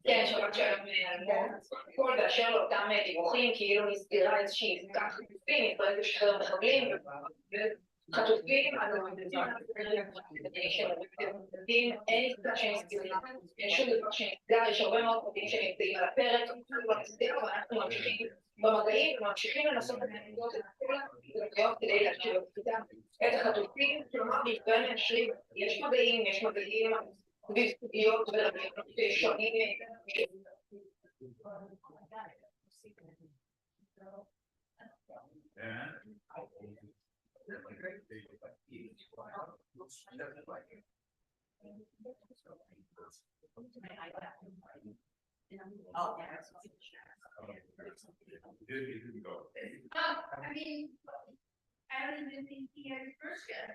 כן, שבת שלום כל באשר לאותם דיווחים כאילו נסגרה איזושהי עסקה חטופים, ישראל תשחרר מחבלים חטופים, אז אין עסקה שנסגרה, אין שום דבר שנסגר, יש הרבה מאוד פרטים שנמצאים על הפרק, ואנחנו ממשיכים במגעים וממשיכים לנסות את כל הדברים כדי להשאיר את החטופים, כלומר בישראל מאשרים, יש מגעים סביב סוגיות שונים I mean, I don't even think he had his first yet.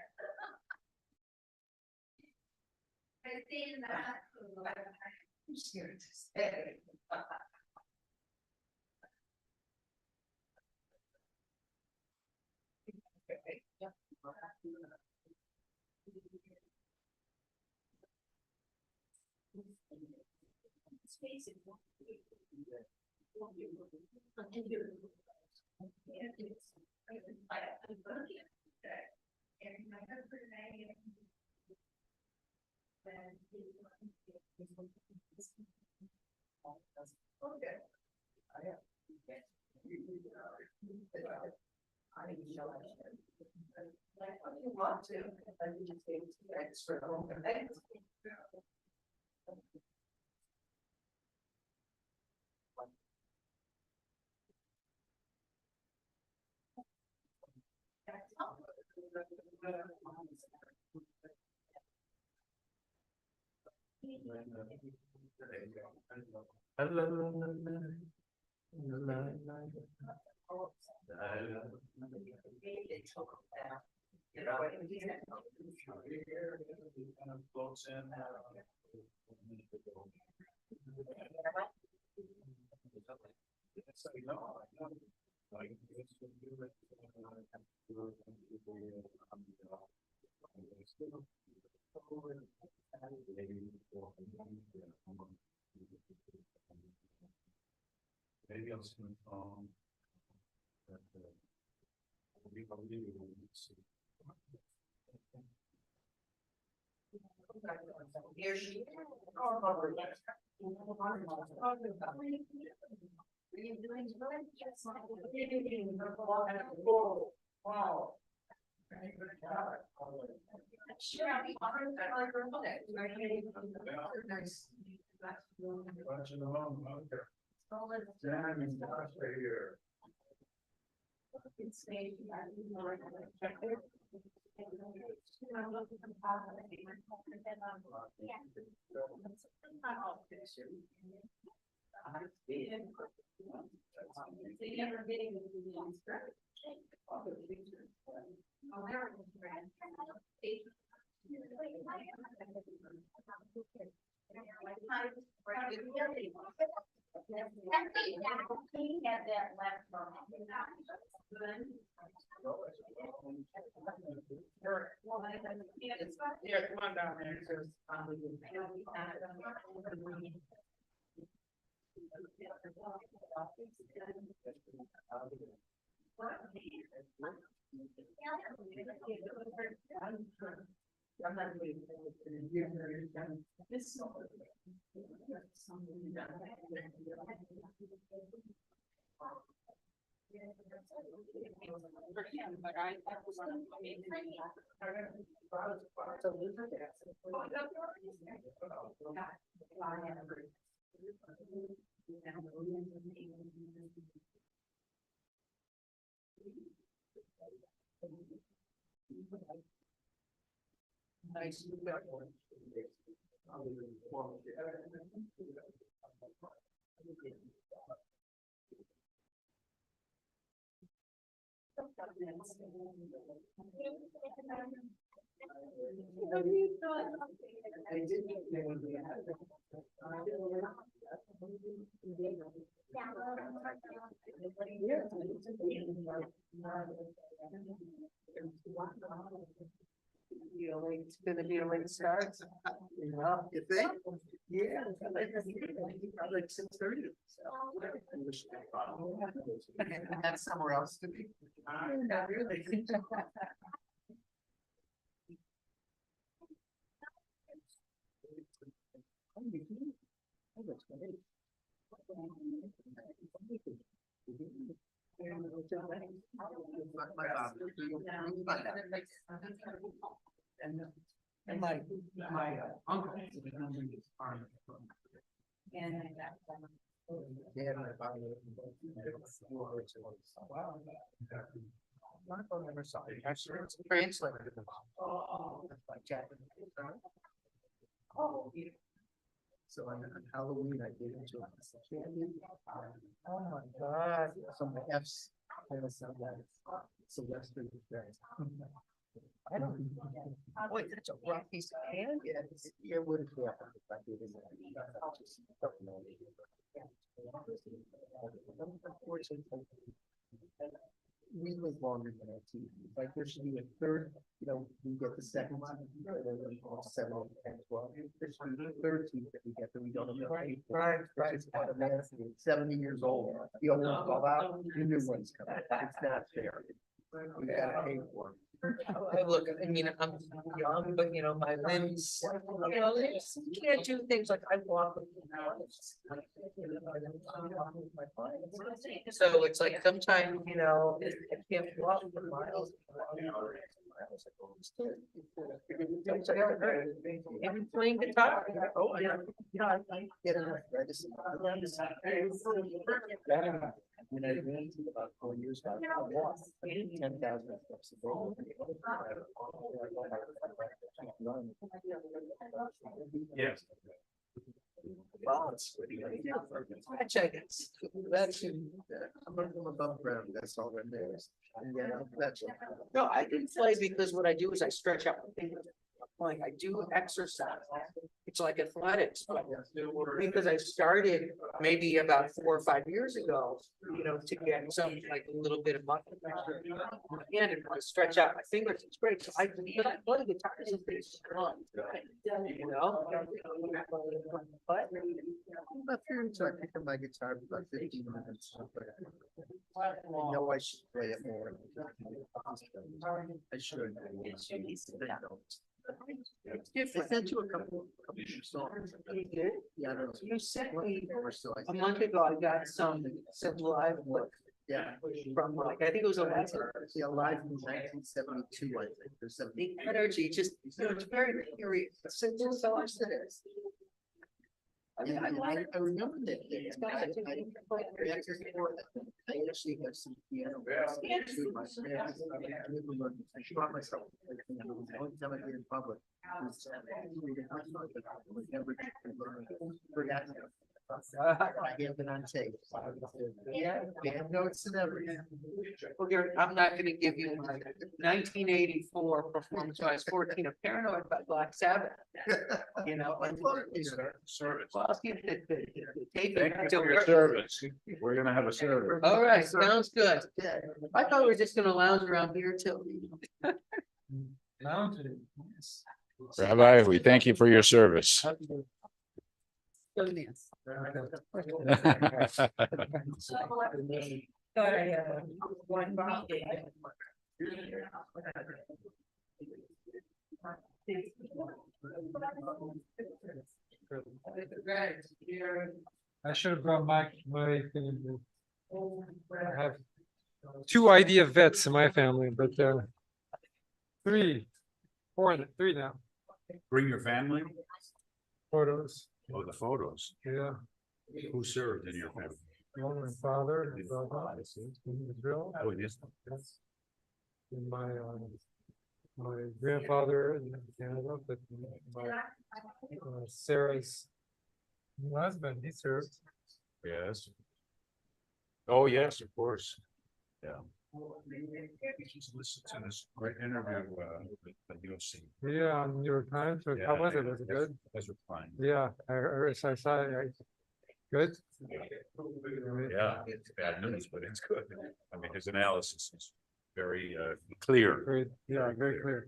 I think that I'm scared to say. Maybe I'll see my phone. Here she is. Wow. Sure, I'll be honored that I learned that. Nice. Watching the home, okay. Damn, it's not right here. He had that left from Yeah, come on down there. Nice. It's gonna be a late start. You know, You think? yeah, like 6:30. Have somewhere else to be. Not really. And my uncle. Yeah, my father. Wow. My uncle never saw it. I sure it's translated. Like Japanese. Oh. So on Halloween, I gave it to him. Oh my God. Some F's. Sylvester. I don't. Boy, that's a rough piece of hand. Yeah, it would have happened if I didn't. I just don't know. Unfortunately, we live longer than our team. Like there should be a third, we get the second one, 7, 8, 10, 12. There should be a third team that we get that we don't have. Right. It's automatically 70 years old. The old ones fall out, the new ones come out. It's not fair. We gotta pay for it. Look, I mean, I'm young, but my limbs, you can't do things like I walk. So it's like sometimes, I can't walk for miles. Even playing guitar. Oh, I get enough medicine. When I ran to about 4 years ago, I walked 10,000 steps a day. Yes. Well, that's I'm above ground, that's all that matters. And yeah, that's. No, I can play because what I do is I stretch out my fingers. Like I do exercise. It's like athletics, but because I started maybe about 4 or 5 years ago, to get some like a little bit of muscle and to stretch out my fingers. It's great. So I play guitar since it's strong. But About 3 weeks, I pick up my guitar for about 15 minutes. I know I should play it more. I should. I sent you a couple of songs. you did. Yeah, I don't know. You sent me Or so I a month ago. I got some live work Yeah. from like I think it was a letter. Yeah, live in 1972, I think, or something. The energy just it's very curious. Simple songs it is. Yeah, I remember that. I actually have some piano. I shot myself. The only time I did in public. Forgotten. I have been on tape. Yeah, band notes and everything. Well, Gary, I'm not gonna give you my 1984 performance when I was 14 of Paranoid by Black Sabbath. Service. Well, I'll give the tape. Thank you for your service. We're gonna have a service. All right, sounds good. I thought we were just gonna lounge around here till. Mountain. Rabbi, we thank you for your service. I should have brought my thing. I have 2 idea vets in my family, but 3 now. Bring your family? Photos. Oh, the photos. Yeah. Who served in your family? One, my father, my brother, in Israel. Oh, yes. And my grandfather in Canada, but my Sarah's husband, he served. Yes. Oh, yes, of course. Yeah. Just listen to this great interview that you'll see. Yeah, on New York Times. Or how was it? Was it good? That's fine. Yeah, I saw it. Good. Yeah, it's bad news, but it's good. I mean, his analysis is very clear. Very, yeah, very clear.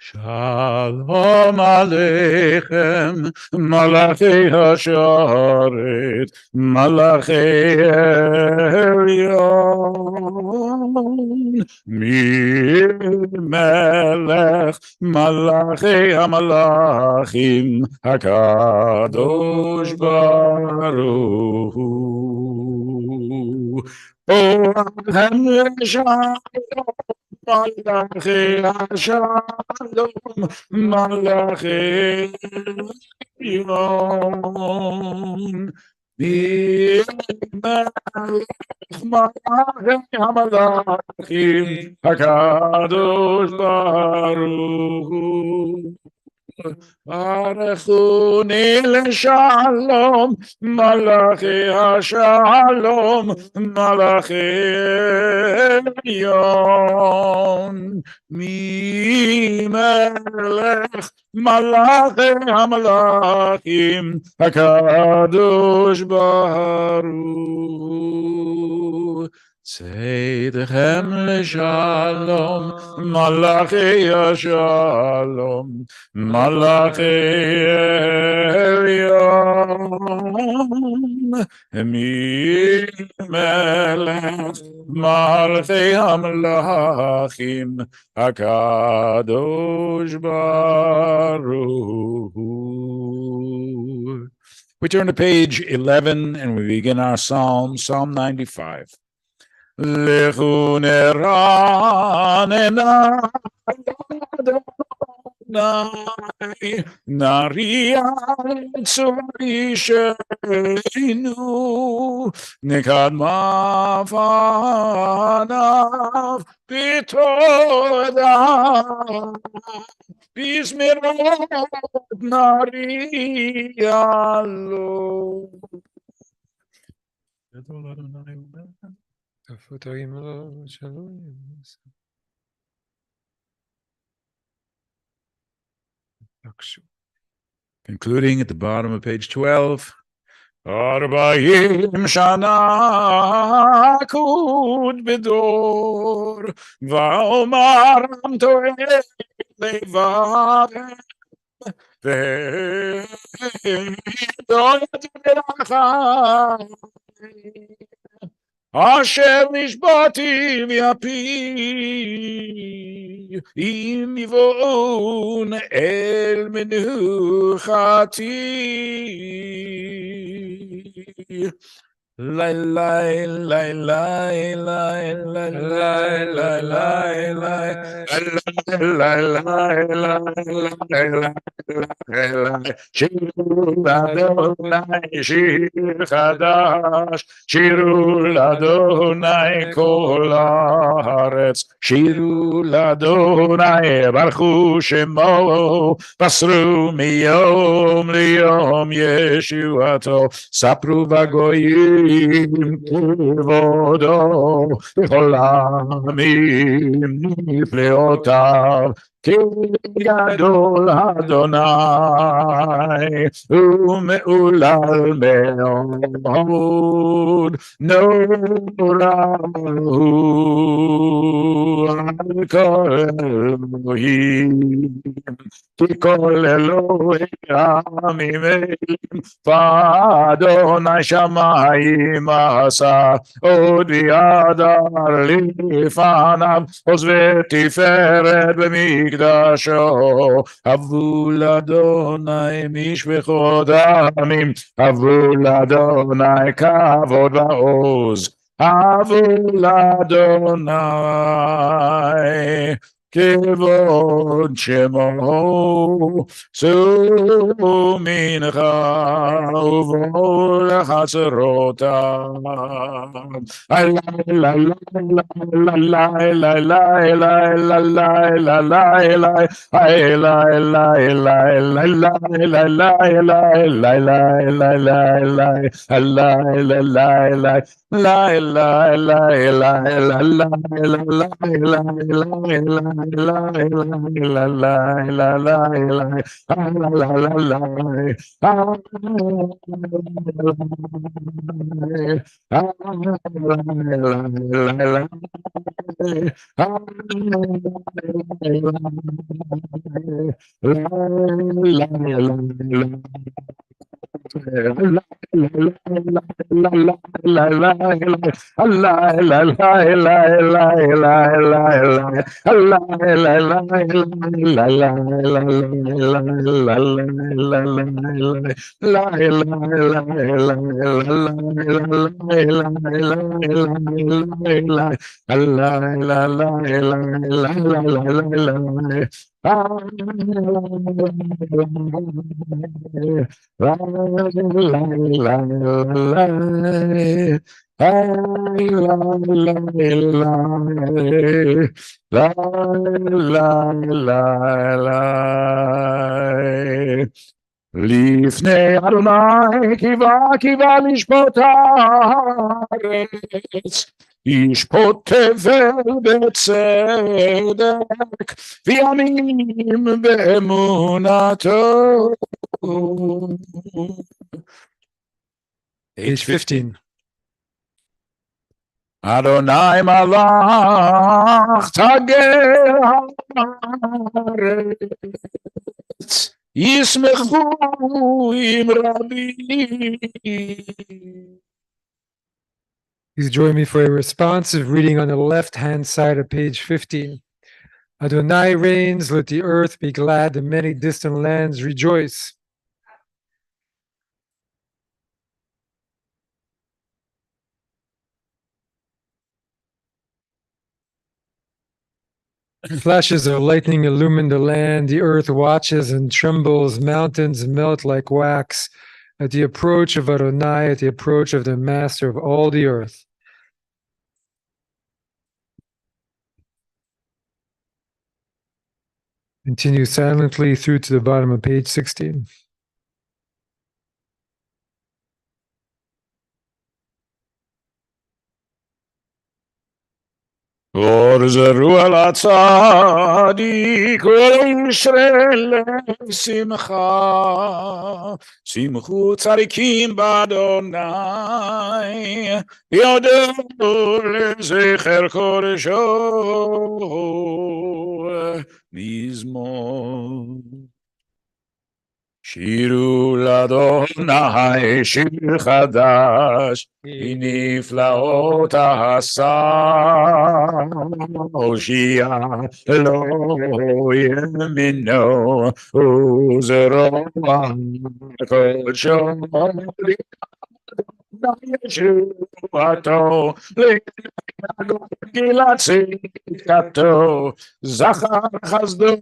Shalom Aleichem, Malachi Hasharet, Malachi Elyon, Melech, Malachi HaMalachim, HaKadosh Baruch Hu. Oh, Malachi Shalom, Malachi Yon, Malachi Hamalachim, Hakadosh Baruch Hu. Arachuni l'shalom, Malachi Shalom, Malachi Elyon, Melech, Malachi HaMalachim, HaKadosh Baruch. Tzedechem l'shalom, Malachi Shalom, Malachi Elyon, Melech, Malachi HaMelachim, HaKadosh Baruch Hu. We turn to page 11 and we begin our psalm, Psalm 95. Lechu neranena Adonai, Naria Tzorishenu, Nekadma Fanav, Bitoda, Bismirot Naria Lo. Concluding at the bottom of page 12. Arba'im shana kud b'dor va'omaram to'eh levav ve'doyat v'rachai Asher nishbati v'yapi im yivon el menuchati. La la la la la la Shir Chadash, Shiru Ladonai Kol Haaretz, Shiru Ladonai Baruch Shemo, Basru Miyom Liyom Yeshuato, Sapru Vagoyim Kivodo, B'chol Amim Nifleotav, Gadol Adonai, Ume'ulal Me'od, Norahu, Al-Kol Elohim, Kol Elohim Amimim, Fa'adonai Shamayim Asa, Od V'yadar Lifanav, Oz V'tiferet B'mikdasho, Avul Adonai Mishpechot Amim, Avul Adonai Kavod Va'oz, Avul Adonai Kevod Shemo, Sumincha Uvol Chaserotam. La la la la la la la la la la la la לפני אדוני קיווה לשפוט הארץ, ישפוט תבל בצדק, וימים באמונתו. Page 15. אדוני מלך תגר הארץ, ישמחו עם רבים. Please join me for a responsive reading on the left-hand side of page 15. Adonai reigns, let the earth be glad, the many distant lands rejoice. Flashes of lightning illumine the land, the earth watches and trembles, mountains melt like wax at the approach of Adonai, at the approach of the master of all the earth. Continue silently through to the bottom of page 16. אור זרו על הצדיק וישרה לב שמחה, שמחו צדיקים באדוני, יודו לזכר קודשו מזמור. שירו לאדוני שיר חדש, נפלאות עשה, הושיע לא ימינו וזרוע קודשו. ישועתו לגילת צדקתו, זכר חסדו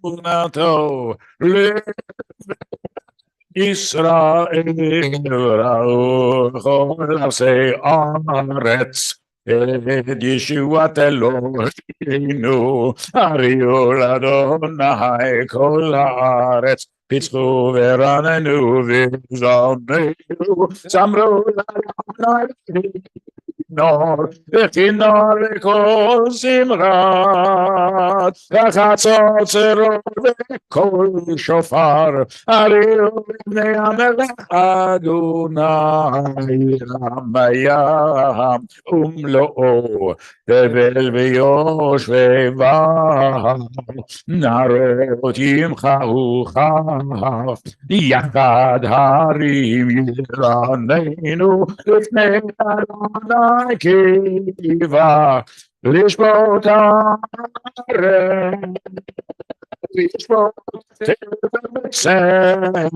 ואמונתו ישראל ראו כל אפסי ארץ את ישועת אלוהינו, הריעו לאדוני כל הארץ, פיצחו ורננו וזמרו, זמרו לאדוני נור וכינור וכל זמרה, וחצוצרות וכל שופר, הריעו לבני המלך אדוני, רם הים ומלואו, תבל ויושבי בהר, נערות ימחאו כף, יחד הרים ירננו, לפני אדוני קיווה לשפוט הארץ, לשפוט בצדק,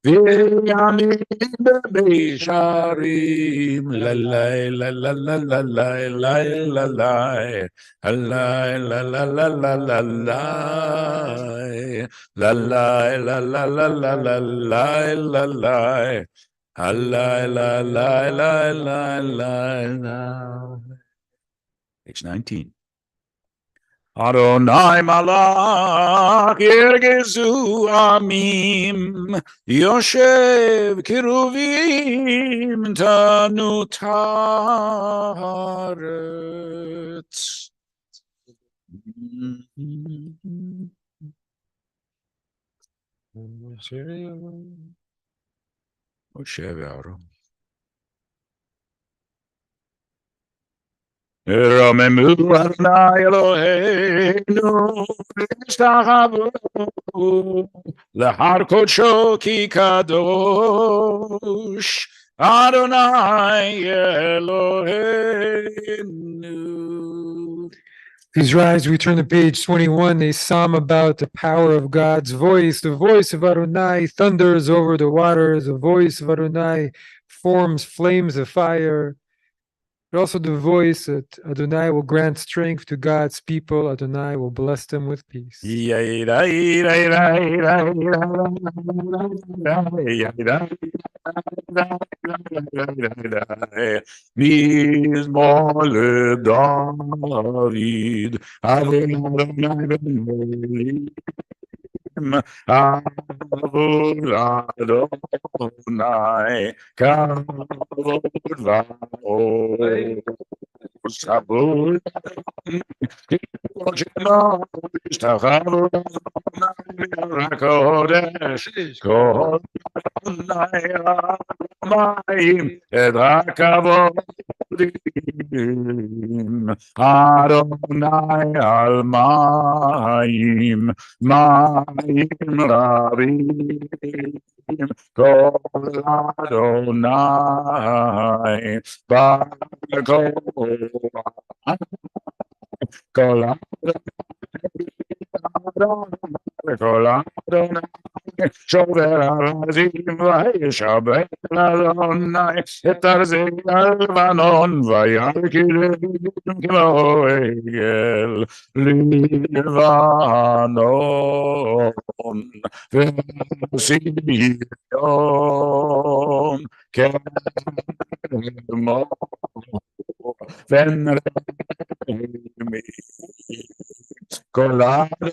וימים במישרים, ללי ללי ללי ללי ללי Page 19. Adonai malach yergezu amim, Yoshev kiruvim tanu taretz. Moshe ve'Aaron. רוממו אדוני אלוהינו, השתחוו להר קודשו כי קדוש, אדוני אלוהינו. Please rise. We turn to page 21, a psalm about the power of God's voice. The voice of Adonai thunders over the waters. The voice of Adonai forms flames of fire. But also the voice that Adonai will grant strength to God's people. Adonai will bless them with peace. מזמור לדוד, אדוני עבור אדוני כבוד ועוז השתחוו לקודש כל המים את הכבוד אדוני על מים מים רבים כל אדוני בכל כל אדוני שובר ארזים וישבר אדוני את ארזי הלבנון וירכיב כמו עגל לבנון וציון כמו בן רמי כל אדוני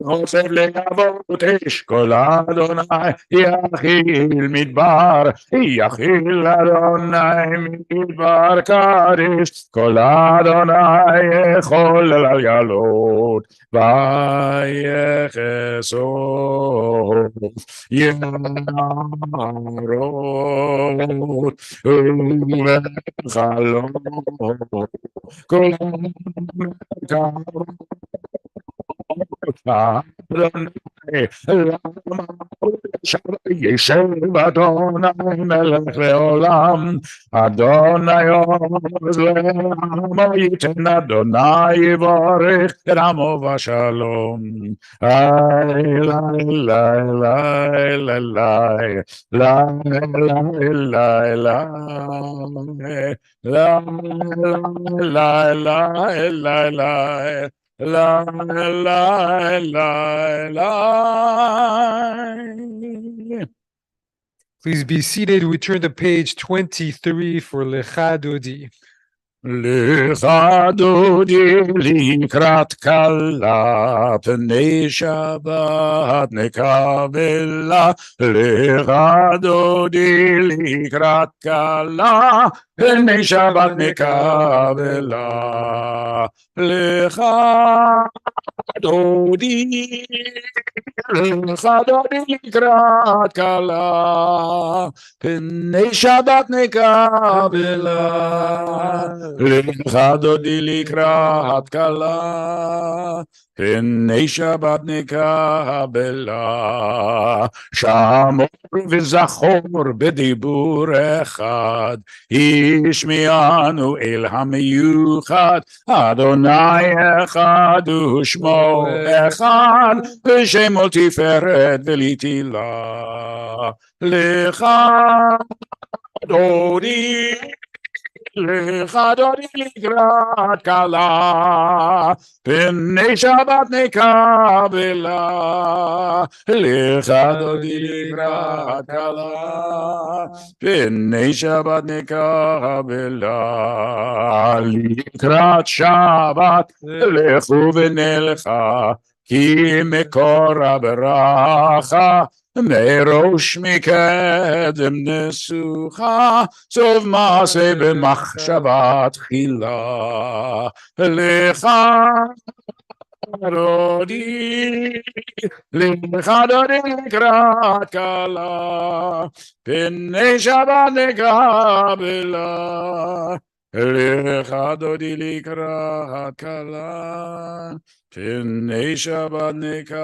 חוסף לגבות אש כל אדוני יכיל מדבר יכיל אדוני מדבר קדש כל אדוני יכול לגלות ויחשוף יערות וחלום כל ישב אדוני מלך לעולם אדוני עוז לעמו ייתן אדוני יברך את עמו בשלום La la la la. Please be seated. We turn to page 23 for Lecha Dodi. Lecha Dodi likrat kala pnei Shabbat nekabela Lecha Dodi likrat kala pnei Shabbat nekabela Lecha Dodi Lecha Dodi likrat kala pnei Shabbat nekabela Lecha Dodi likrat kala פני שבת נקבלה שמור וזכור בדיבור אחד השמיענו אל המיוחד אדוני אחד ושמו אחד ושמו תפארת ולתהילה לך דודי Lecha Dodi likrat kala pnei Shabbat nekabela Lecha Dodi likrat kala pnei Shabbat nekabela likrat Shabbat lechu v'nelcha כי מקור הברכה מראש מקדם נסוכה סוף מעשה במחשבה תחילה לך דודי לך דודי לקראת כלה פני שבת נקבלה לך דודי לקראת כלה, פני שבת נקבלה.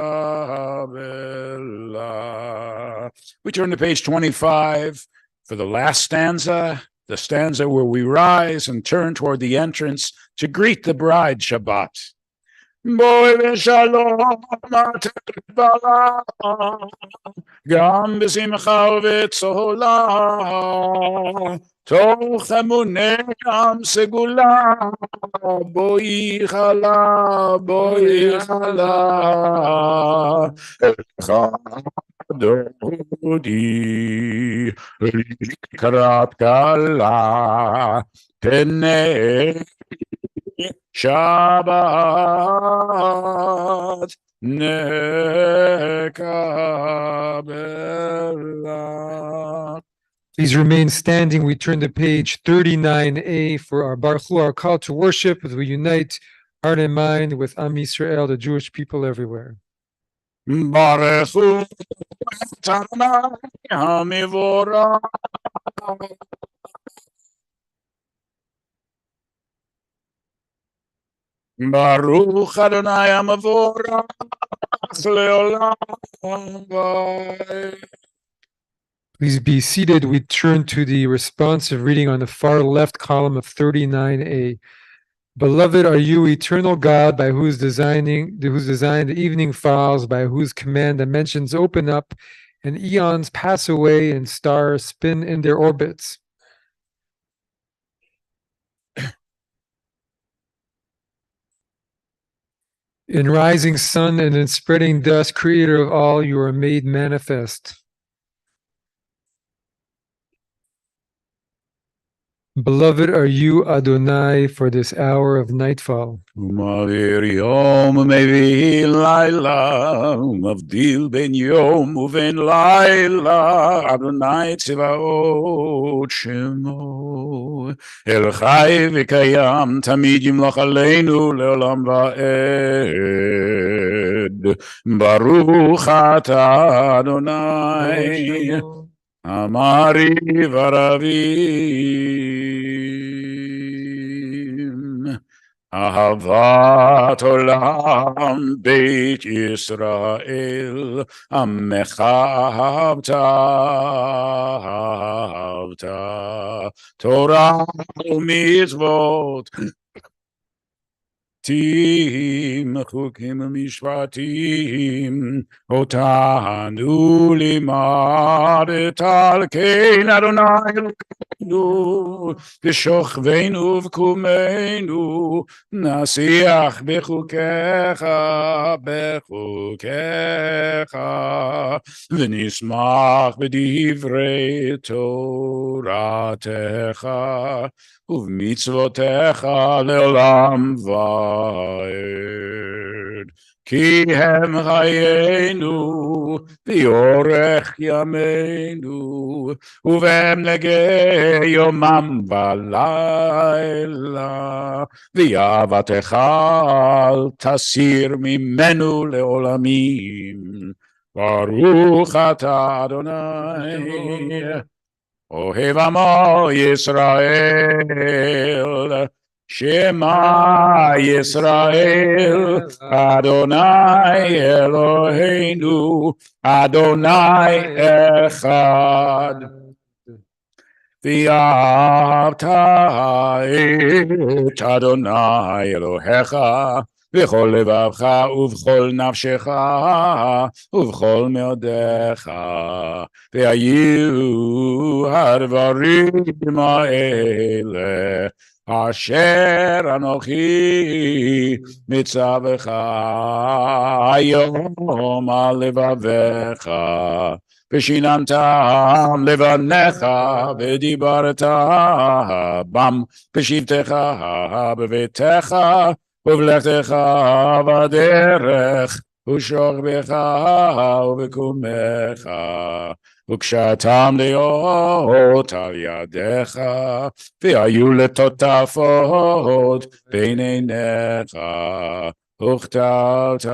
We turn to page 25 for the last stanza, the stanza where we rise and turn toward the entrance to greet the bride Shabbat. בואי ושלום התקבלה, גם בשמחה ובצהלה, תוך אמוני עם סגולה, בואי חלה, בואי חלה, לך דודי לקראת כלה, פני Shabbat nekabela. Please remain standing. We turn to page 39A for our Baruch Hu, our call to worship, as we unite heart and mind with Am Yisrael, the Jewish people everywhere. Baruch Hu Adonai HaMivorach. Baruch Adonai HaMivorach leolam vaed. Please be seated. We turn to the responsive reading on the far left column of 39A. Beloved are you, eternal God, by whose designed the evening falls, by whose command dimensions open up, and eons pass away, and stars spin in their orbits. In rising sun and in spreading dust, creator of all, you are made manifest. Beloved are you, Adonai, for this hour of nightfall. ומעביר יום ומביא לילה, ומבדיל בין יום ובין לילה, אדוני צבאות שמו. אל חי וקיים, תמיד ימלוך עלינו לעולם ועד. ברוך אתה אדוני, אמרי ורבים. אהבת עולם בית ישראל, עמך אהבת, אהבת, תורה ומצוות, חוקים ומשפטים, אותנו לימדת, על כן אדוני אלוהינו, בשוכבנו ובקומנו, נשיח בחוקיך, בחוקיך, ונשמח בדברי תורתך, ובמצוותיך לעולם ועד. כי הם חיינו ואורך ימינו, ובהם נגה יומם ולילה, ואהבתך אל תסיר ממנו לעולמים. ברוך אתה אדוני, אוהב עמו ישראל, שמע ישראל, אדוני אלוהינו, אדוני אחד. ואהבת את אדוני אלוהיך בכל לבבך ובכל נפשך ובכל מאודיך, והיו הדברים האלה אשר אנוכי מצווך היום על לבביך, ושיננתם לבניך ודיברת בם בשבתך בביתך ובלכתך בדרך ושוכבך ובקומך, וקשתם להיות על ידיך, והיו לטוטפות בין עיניך, וכתבתם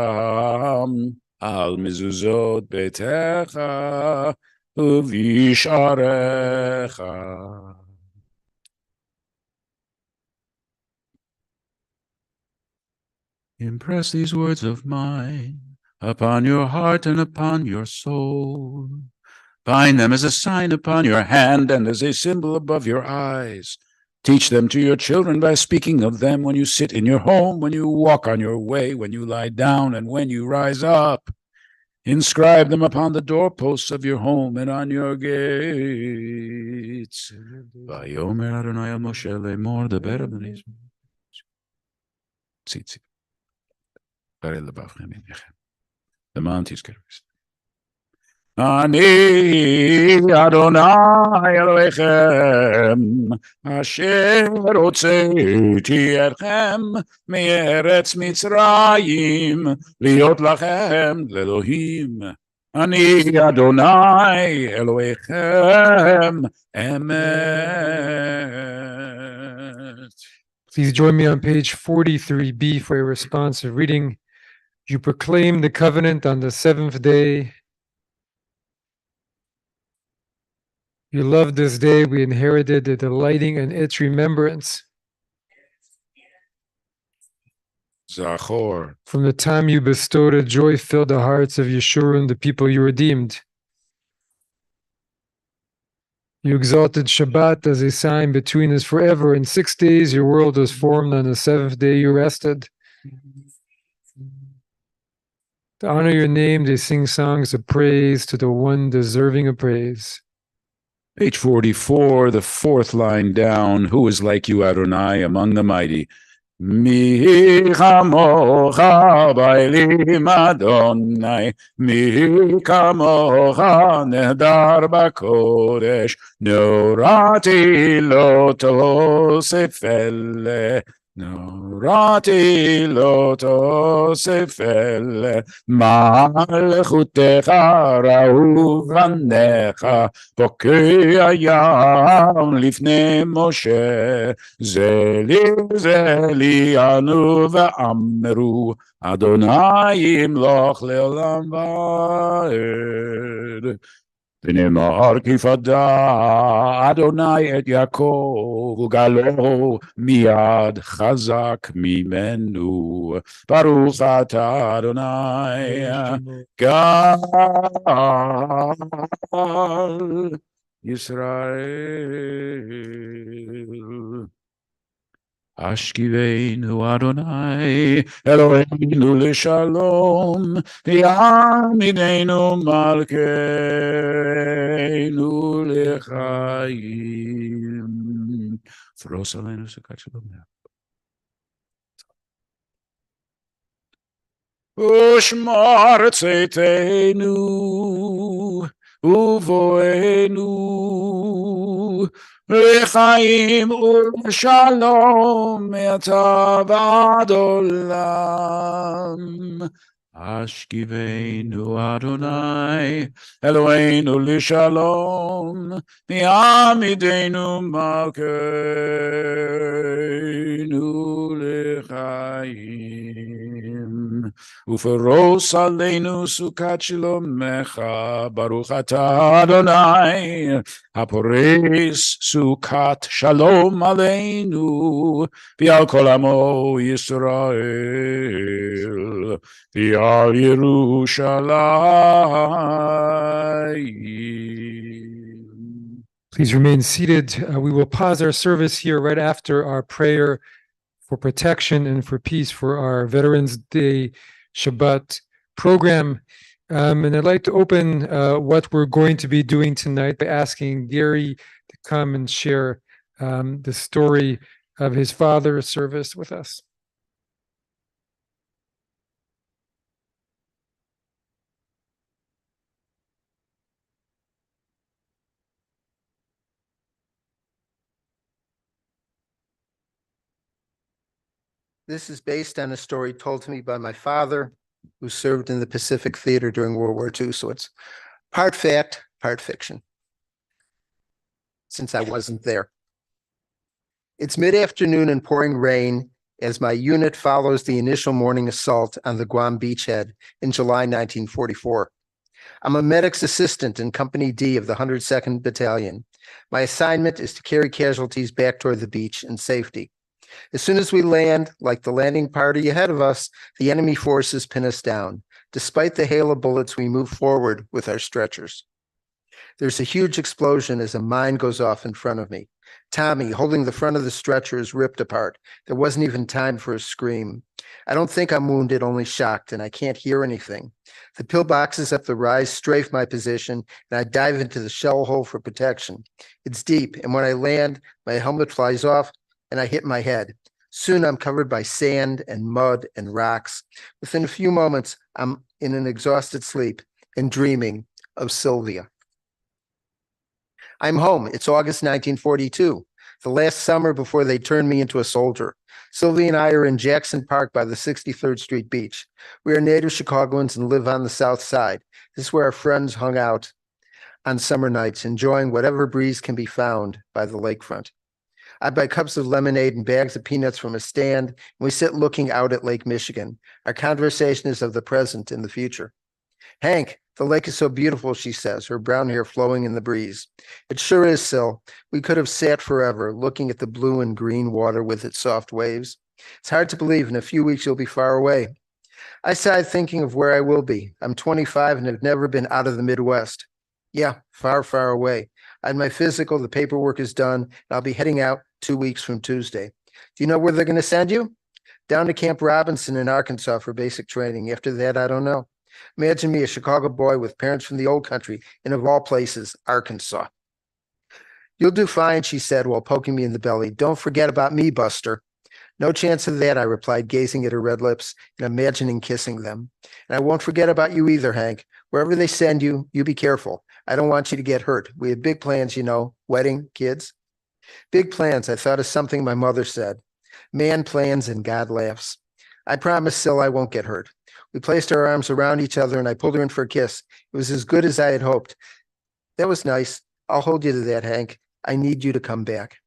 על מזוזות ביתך ובשעריך. Impress these words of mine upon your heart and upon your soul. Bind them as a sign upon your hand and as a symbol above your eyes. Teach them to your children by speaking of them when you sit in your home, when you walk on your way, when you lie down, and when you rise up. Inscribe them upon the doorposts of your home and on your gates. Vayomer Adonai el Moshe lemor deber el bnei Israel. Tzitzi. Barei lebavchem imechem. למען תזכרו. אני אדוני אלוהיכם, אשר הוצאתי אתכם מארץ מצרים, להיות לכם לאלוהים. אני אדוני אלוהיכם, אמת. Please join me on page 43b for a responsive reading. You proclaim the covenant on the seventh day. You love this day. We inherited the delighting in its remembrance. Zachor. From the time you bestowed a joy filled the hearts of Yeshurun, the people you redeemed. You exalted Shabbat as a sign between us forever. In 6 days your world was formed. On the seventh day you rested. To honor your name, they sing songs of praise to the one deserving of praise. Page 44, the fourth line down. Who is like you, Adonai, among the mighty? Mi kamocha ba'elim Adonai, mi kamocha nehadar b'kodesh, norati lo tosef ele. נורתי לא תוסף אלה, מלכותך ראו בניך, בוקע ים לפני משה, זה לי ענו ואמרו, אדוני ימלוך לעולם ועד. ונאמר כי פדה אדוני את יעקב וגאלו מיד חזק ממנו. ברוך אתה אדוני גאל ישראל. השכיבנו אדוני אלוהינו לשלום, יעמידנו מלכנו לחיים. פרוס עלינו סוכת שלום. ושמור צאתנו ובואנו לחיים ולשלום מעתה ועד עולם. השכיבנו אדוני אלוהינו לשלום, יעמידנו מלכנו לחיים. ופרוס עלינו סוכת שלומך, ברוך אתה אדוני הפורס סוכת שלום עלינו ועל כל עמו ישראל ועל ירושלים. Please remain seated. We will pause our service here right after our prayer for protection and for peace for our Veterans Day Shabbat program. And I'd like to open what we're going to be doing tonight by asking Gary to come and share the story of his father's service with us. This is based on a story told to me by my father, who served in the Pacific Theater during World War II. So it's part fact, part fiction, since I wasn't there. It's mid-afternoon and pouring rain as my unit follows the initial morning assault on the Guam beachhead in July 1944. I'm a medic's assistant in Company D of the 102nd Battalion. My assignment is to carry casualties back toward the beach in safety. As soon as we land, like the landing party ahead of us, the enemy forces pin us down. Despite the hail of bullets, we move forward with our stretchers. There's a huge explosion as a mine goes off in front of me. Tommy, holding the front of the stretcher, is ripped apart. There wasn't even time for a scream. I don't think I'm wounded, only shocked, and I can't hear anything. The pillboxes up the rise strafe my position, and I dive into the shell hole for protection. It's deep, and when I land, my helmet flies off, and I hit my head. Soon I'm covered by sand and mud and rocks. Within a few moments, I'm in an exhausted sleep and dreaming of Sylvia. I'm home. It's August 1942, the last summer before they turned me into a soldier. Sylvia and I are in Jackson Park by the 63rd Street beach. We are native Chicagoans and live on the south side. This is where our friends hung out on summer nights, enjoying whatever breeze can be found by the lakefront. I buy cups of lemonade and bags of peanuts from a stand, and we sit looking out at Lake Michigan. Our conversation is of the present and the future. Hank, the lake is so beautiful, she says, her brown hair flowing in the breeze. It sure is, Sil. We could have sat forever, looking at the blue and green water with its soft waves. It's hard to believe in a few weeks you'll be far away. I sighed, thinking of where I will be. I'm 25 and have never been out of the Midwest. Yeah, far, far away. I had my physical, the paperwork is done, and I'll be heading out 2 weeks from Tuesday. Do you know where they're going to send you? Down to Camp Robinson in Arkansas for basic training. After that, I don't know. Imagine me, a Chicago boy with parents from the old country, and of all places, Arkansas. You'll do fine, she said while poking me in the belly. Don't forget about me, Buster. No chance of that, I replied, gazing at her red lips and imagining kissing them. And I won't forget about you either, Hank. Wherever they send you, you be careful. I don't want you to get hurt. We have big plans, you know, wedding, kids. Big plans, I thought of something my mother said. Man plans and God laughs. I promise, Sil, I won't get hurt. We placed our arms around each other and I pulled her in for a kiss. It was as good as I had hoped. That was nice. I'll hold you to that, Hank. I need you to come back.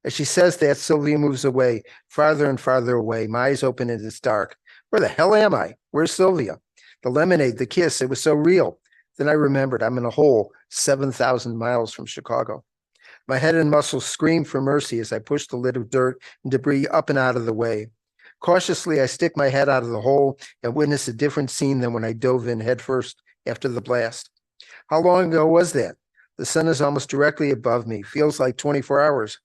As she says that, Sylvia moves away, farther and farther away. My eyes open and it's dark. Where the hell am I? Where's Sylvia? The lemonade, the kiss, it was so real. Then I remembered I'm in a hole 7,000 miles from Chicago. My head and muscles scream for mercy as I push the lid of dirt and debris up and out of the way. Cautiously, I stick my head out of the hole and witness a different scene than when I dove in headfirst after the blast. How long ago was that? The sun is almost directly above me. Feels like 24 hours.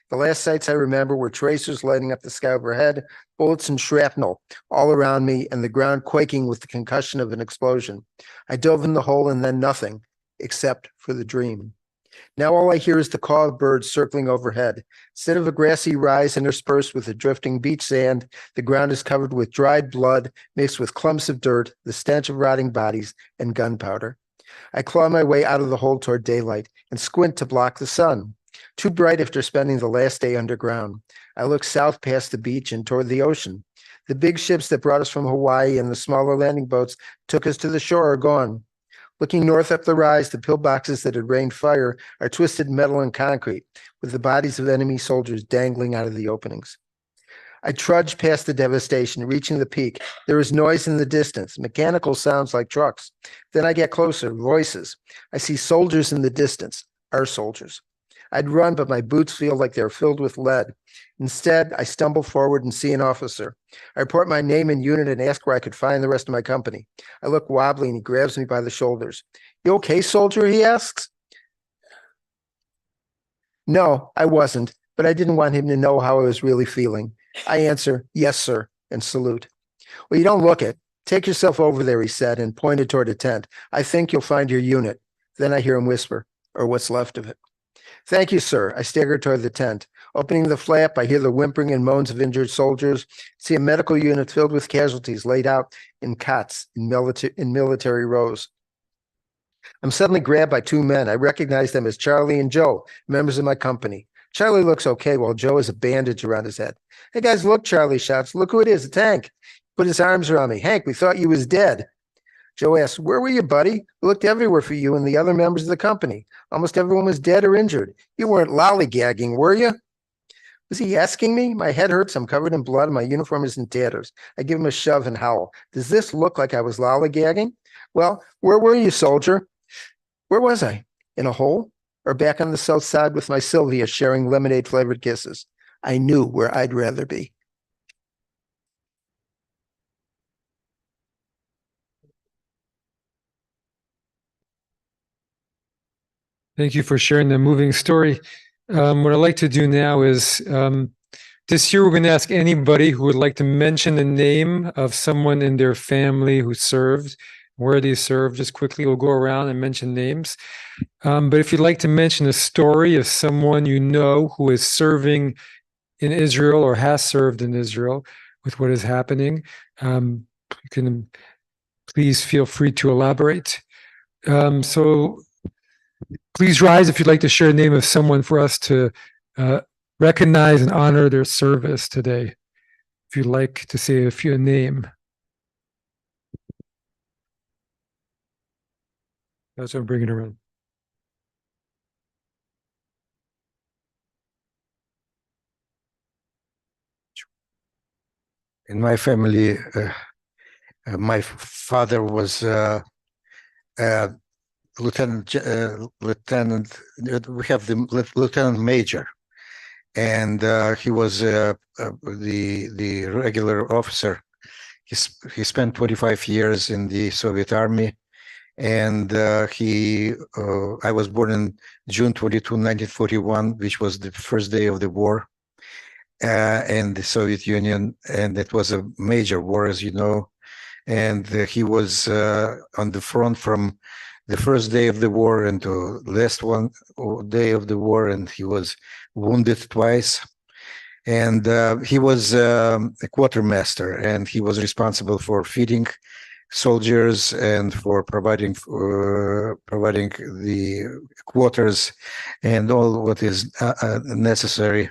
The last sights I remember were tracers lighting up the sky overhead, bullets and shrapnel all around me, and the ground quaking with the concussion of an explosion. I dove in the hole and then nothing, except for the dream. Now all I hear is the call of birds circling overhead. Instead of a grassy rise interspersed with the drifting beach sand, the ground is covered with dried blood mixed with clumps of dirt, the stench of rotting bodies, and gunpowder. I claw my way out of the hole toward daylight and squint to block the sun. Too bright after spending the last day underground. I look south past the beach and toward the ocean. The big ships that brought us from Hawaii and the smaller landing boats took us to the shore are gone. Looking north up the rise, the pillboxes that had rained fire are twisted metal and concrete, with the bodies of enemy soldiers dangling out of the openings. I trudge past the devastation, reaching the peak. There is noise in the distance, mechanical sounds like trucks. Then I get closer, voices. I see soldiers in the distance, our soldiers. I'd run, but my boots feel like they're filled with lead. Instead, I stumble forward and see an officer. I report my name and unit and ask where I could find the rest of my company. I look wobbly and he grabs me by the shoulders. You okay, soldier? He asks. No, I wasn't, but I didn't want him to know how I was really feeling. I answer, yes, sir, and salute. Well, you don't look it. Take yourself over there, he said, and pointed toward a tent. I think you'll find your unit. Then I hear him whisper, or what's left of it. Thank you, sir. I stagger toward the tent. Opening the flap, I hear the whimpering and moans of injured soldiers, see a medical unit filled with casualties laid out in cots in military rows. I'm suddenly grabbed by two men. I recognize them as Charlie and Joe, members of my company. Charlie looks okay while Joe has a bandage around his head. Hey, guys, look, Charlie shouts. Look who it is, a tank. Put his arms around me. Hank, we thought you was dead. Joe asks, where were you, buddy? We looked everywhere for you and the other members of the company. Almost everyone was dead or injured. You weren't lollygagging, were you? Was he asking me? My head hurts. I'm covered in blood and my uniform is in tatters. I give him a shove and howl. Does this look like I was lollygagging? Well, where were you, soldier? Where was I? In a hole? Or back on the south side with my Sylvia sharing lemonade-flavored kisses? I knew where I'd rather be. Thank you for sharing the moving story. What I'd like to do now is this year we're going to ask anybody who would like to mention the name of someone in their family who served, where they served. Just quickly, we'll go around and mention names. But if you'd like to mention a story of someone you know who is serving in Israel or has served in Israel with what is happening, you can please feel free to elaborate. So please rise if you'd like to share the name of someone for us to recognize and honor their service today. If you'd like to say a name. That's what I'm bringing around. In my family, my father was lieutenant. We have the lieutenant major, and he was the regular officer. He spent 25 years in the Soviet Army, and I was born in June 22, 1941, which was the first day of the war in the Soviet Union, and it was a major war, as you know. And he was on the front from the first day of the war into last one day of the war, and he was wounded twice. And he was a quartermaster, and he was responsible for feeding soldiers and for providing the quarters and all what is necessary.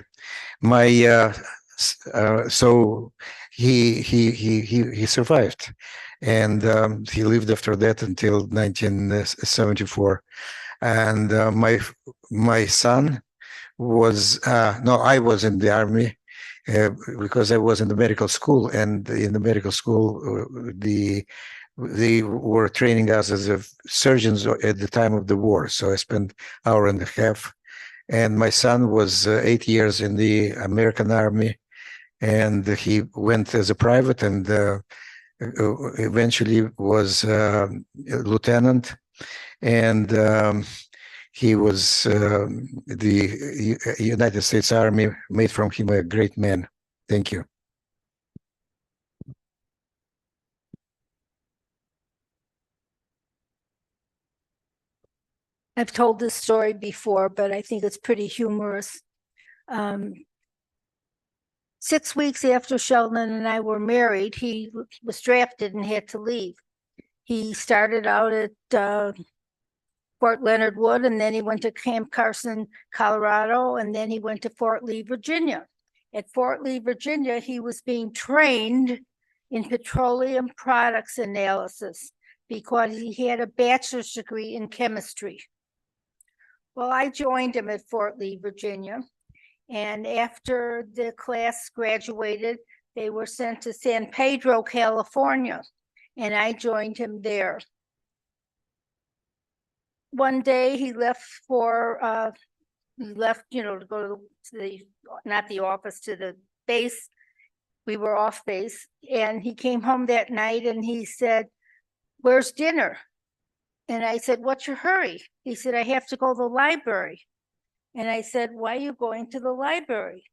So he survived, and he lived after that until 1974. And my son was I was in the army because I was in the medical school, and in the medical school they were training us as surgeons at the time of the war. So I spent an hour and a half. And my son was 8 years in the American Army, and he went as a private, and eventually was a lieutenant. And he was the United States Army made from him a great man. Thank you. I've told this story before, but I think it's pretty humorous. 6 weeks after Sheldon and I were married, he was drafted and had to leave. He started out at Fort Leonard Wood, and then he went to Camp Carson, Colorado, and then he went to Fort Lee, Virginia. At Fort Lee, Virginia, he was being trained in petroleum products analysis because he had a bachelor's degree in chemistry. Well, I joined him at Fort Lee, Virginia, and after the class graduated, they were sent to San Pedro, California, and I joined him there. One day he left to go to the, not the office, to the base. We were off base, and he came home that night and he said, "Where's dinner?" And I said, "What's your hurry?" He said, "I have to go to the library." And I said, "Why are you going to the library?"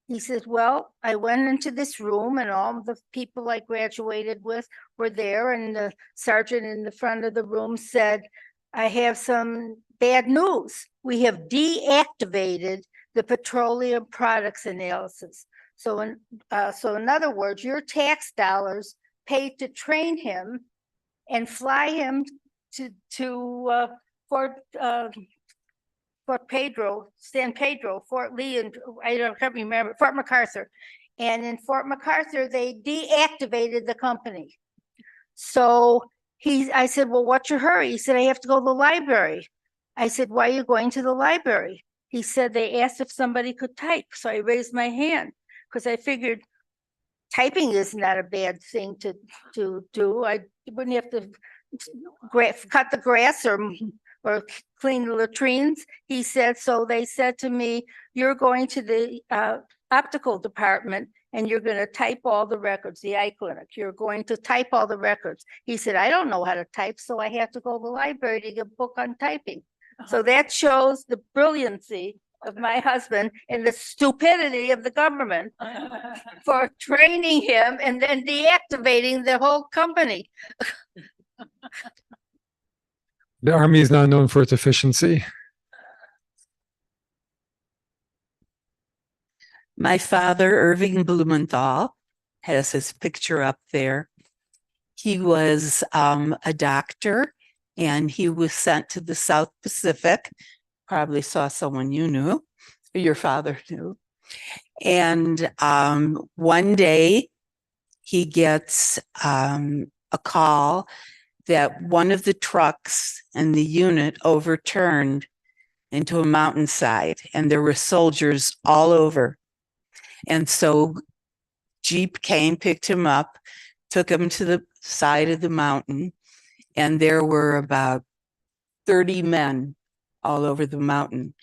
He said, "Well, I went into this room and all the people I graduated with were there, and the sergeant in the front of the room said, 'I have some bad news. We have deactivated the petroleum products analysis.' So in other words, your tax dollars paid to train him and fly him to Fort Pedro, San Pedro, Fort Lee, and I can't remember, Fort MacArthur. And in Fort MacArthur, they deactivated the company. So I said, "Well, what's your hurry?" He said, "I have to go to the library." I said, "Why are you going to the library?" He said, "They asked if somebody could type." So I raised my hand because I figured typing is not a bad thing to do. I wouldn't have to cut the grass or clean the latrines. He said, so they said to me, "You're going to the optical department and you're going to type all the records, the eye clinic. You're going to type all the records. He said, I don't know how to type, so I have to go to the library to get a book on typing. So that shows the brilliancy of my husband and the stupidity of the government for training him and then deactivating the whole company. The Army is not known for its efficiency. My father, Irving Blumenthal, has his picture up there. He was a doctor and he was sent to the South Pacific. Probably saw someone you knew, or your father knew. And one day he gets a call that one of the trucks in the unit overturned into a mountainside and there were soldiers all over. And so Jeep came, picked him up, took him to the side of the mountain, and there were about 30 men all over the mountain.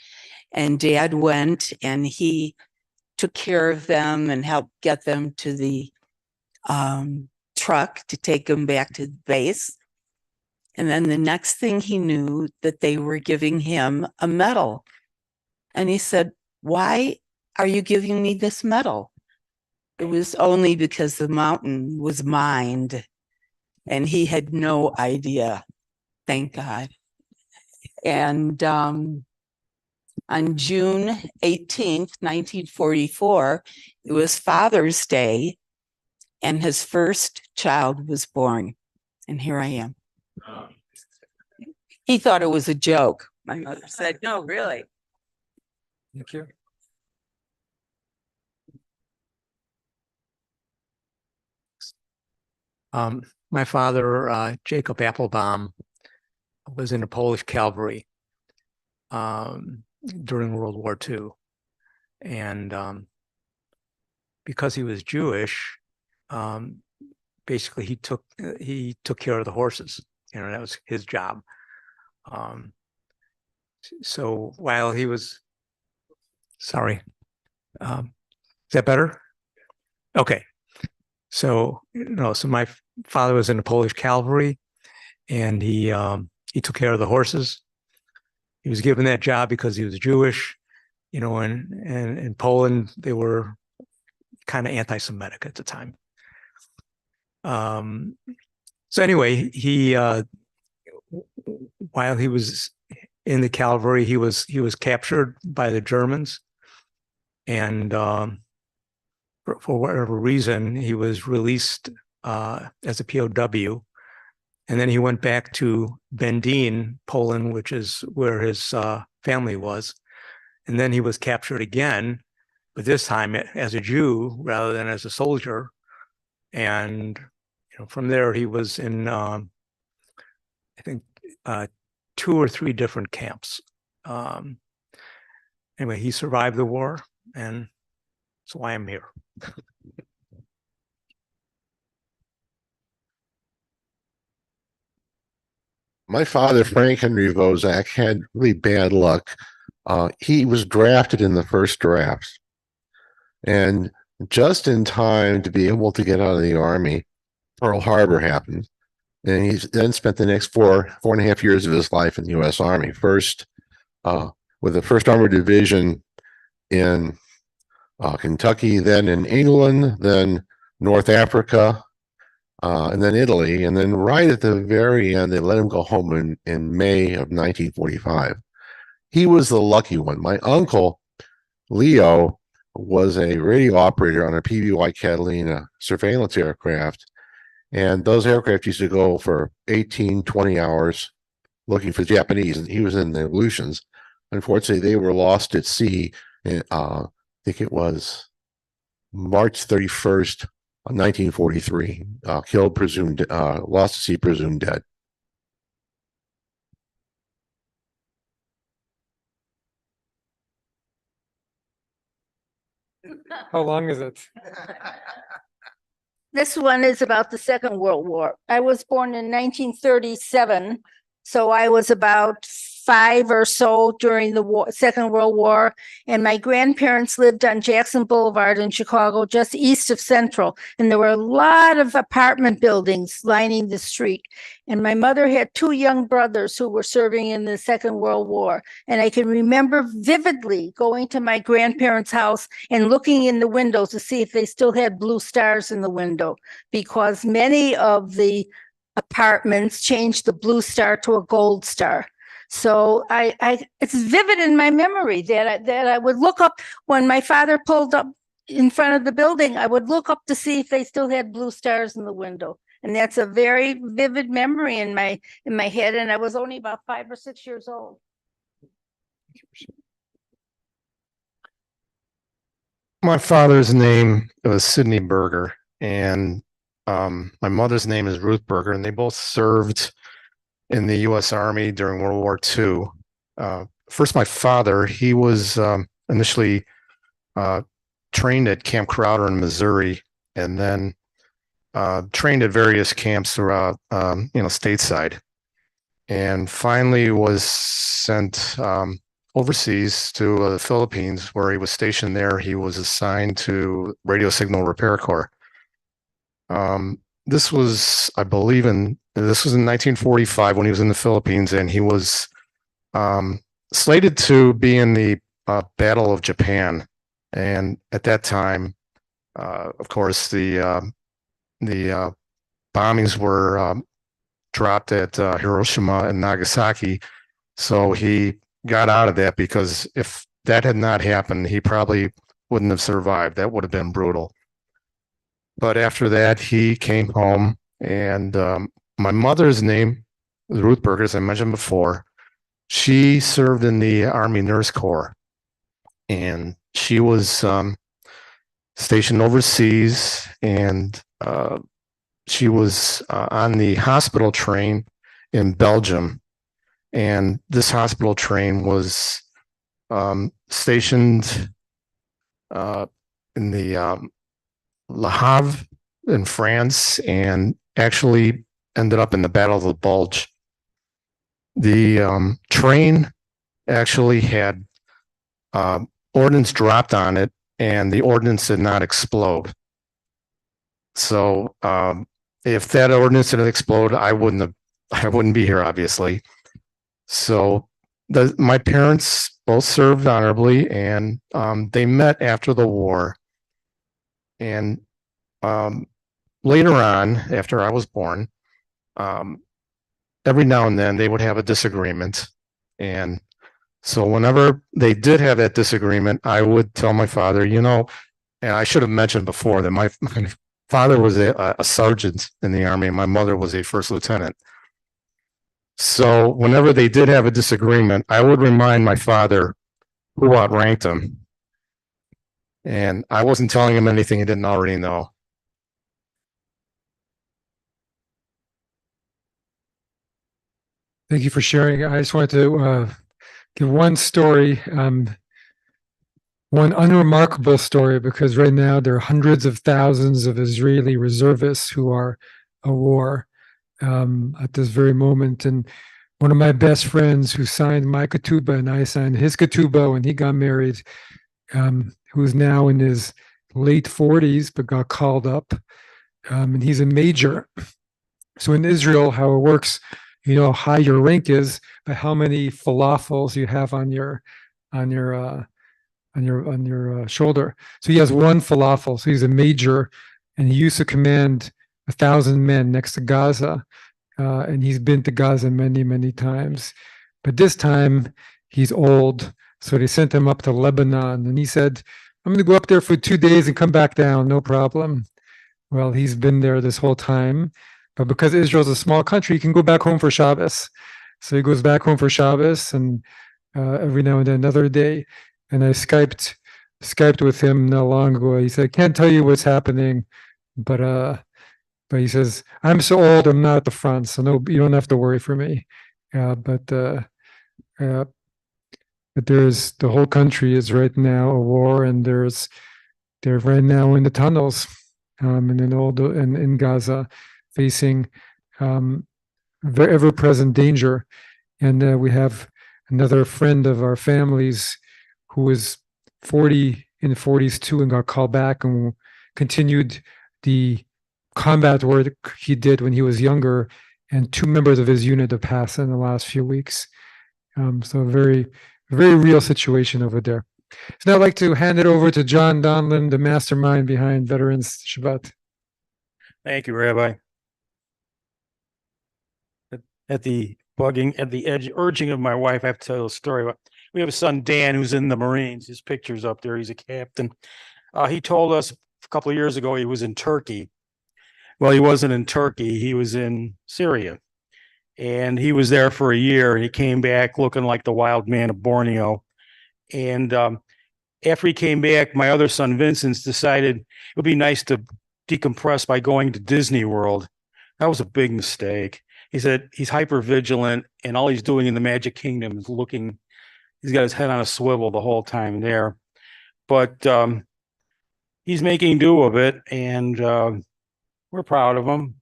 And Dad went and he took care of them and helped get them to the truck to take them back to the base. And then the next thing he knew that they were giving him a medal. And he said, why are you giving me this medal? It was only because the mountain was mined and he had no idea. Thank God. And on June 18th, 1944, it was Father's Day and his first child was born. And here I am. He thought it was a joke. My mother said, no, really. Thank you. My father, Jacob Applebaum, was in the Polish cavalry during World War II. And because he was Jewish, basically he took care of the horses. You know, that was his job. So while he was, sorry, is that better? Okay. So, so my father was in the Polish cavalry and he took care of the horses. He was given that job because he was Jewish, and in Poland, they were kind of anti-Semitic at the time. So anyway, while he was in the cavalry, he was captured by the Germans, and for whatever reason, he was released as a POW, and then he went back to Będzin, Poland, which is where his family was, and then he was captured again, but this time as a Jew rather than as a soldier, and from there he was in I think 2 or 3 different camps. Anyway, he survived the war, and that's why I'm here. My father, Frank Henry Vozak, had really bad luck. He was drafted in the first draft, and just in time to be able to get out of the Army, Pearl Harbor happened. And he then spent the next 4.5 years of his life in the U.S. Army. First, with the 1st Armored Division in Kentucky, then in England, then North Africa, and then Italy. And then right at the very end, they let him go home in May of 1945. He was the lucky one. My uncle, Leo, was a radio operator on a PBY Catalina surveillance aircraft. And those aircraft used to go for 18, 20 hours looking for the Japanese, and he was in the Aleutians. Unfortunately, they were lost at sea. And, I think it was March 31st, 1943. Killed, presumed, lost at sea, presumed dead. How long is it? This one is about the Second World War. I was born in 1937, so I was about 5 or so during the Second World War. And my grandparents lived on Jackson Boulevard in Chicago, just east of Central. And there were a lot of apartment buildings lining the street. And my mother had 2 young brothers who were serving in the Second World War. And I can remember vividly going to my grandparents' house and looking in the windows to see if they still had blue stars in the window, because many of the apartments changed the blue star to a gold star. So it's vivid in my memory that I would look up when my father pulled up in front of the building. I would look up to see if they still had blue stars in the window. And that's a very vivid memory in my head. And I was only about 5 or 6 years old. My father's name was Sidney Berger, and my mother's name is Ruth Berger, and they both served in the U.S. Army during World War II. First, my father, he was initially trained at Camp Crowder in Missouri, and then trained at various camps throughout, stateside, and finally was sent overseas to the Philippines, where he was stationed there. He was assigned to Radio Signal Repair Corps. This was, I believe, in 1945 when he was in the Philippines, and he was slated to be in the Battle of Japan. And at that time, of course, the bombings were dropped at Hiroshima and Nagasaki. So he got out of that, because if that had not happened, he probably wouldn't have survived. That would have been brutal. But after that, he came home, and my mother's name, Ruth Berger, as I mentioned before, she served in the Army Nurse Corps, and she was stationed overseas, and she was on the hospital train in Belgium. And this hospital train was stationed in the Le Havre in France, and actually ended up in the Battle of the Bulge. The train actually had ordnance dropped on it, and the ordnance did not explode. So if that ordnance didn't explode, I wouldn't be here, obviously. So my parents both served honorably, and they met after the war. And later on, after I was born, every now and then they would have a disagreement. And so whenever they did have that disagreement, I would tell my father, and I should have mentioned before that my father was a sergeant in the Army, and my mother was a first lieutenant. So whenever they did have a disagreement, I would remind my father who outranked him. And I wasn't telling him anything he didn't already know. Thank you for sharing. I just wanted to give one story, one unremarkable story, because right now there are hundreds of thousands of Israeli reservists who are at war at this very moment. And one of my best friends who signed my ketubah and I signed his ketubah when he got married, who's now in his late 40s but got called up, and he's a major. So in Israel, how it works, how high your rank is by how many falafels you have on your shoulder. So he has 1 falafel. So he's a major, and he used to command 1,000 men next to Gaza, and he's been to Gaza many, many times. But this time he's old, so they sent him up to Lebanon, and he said, "I'm going to go up there for 2 days and come back down, no problem." Well, he's been there this whole time, but because Israel's a small country, he can go back home for Shabbos. So he goes back home for Shabbos, and every now and then another day. And I Skyped with him not long ago. He said, "I can't tell you what's happening, but he says, I'm so old, I'm not at the front, so no, you don't have to worry for me." But there's, the whole country is right now a war, and they're right now in the tunnels, and in Gaza, facing ever-present danger. And we have another friend of our families who was 40 in the 40s too and got called back and continued the combat work he did when he was younger. And 2 members of his unit have passed in the last few weeks. So a very, very real situation over there. So now I'd like to hand it over to John Donlin, the mastermind behind Veterans Shabbat. Thank you, Rabbi. At the urging of my wife, I have to tell you a story. We have a son, Dan, who's in the Marines. His picture's up there. He's a captain. He told us a couple of years ago he was in Turkey. Well, he wasn't in Turkey. He was in Syria. And he was there for a year, and he came back looking like the wild man of Borneo. And after he came back, my other son, Vincent, decided it would be nice to decompress by going to Disney World. That was a big mistake. He said he's hyper vigilant, and all he's doing in the Magic Kingdom is looking. He's got his head on a swivel the whole time there. But he's making do of it, and we're proud of him.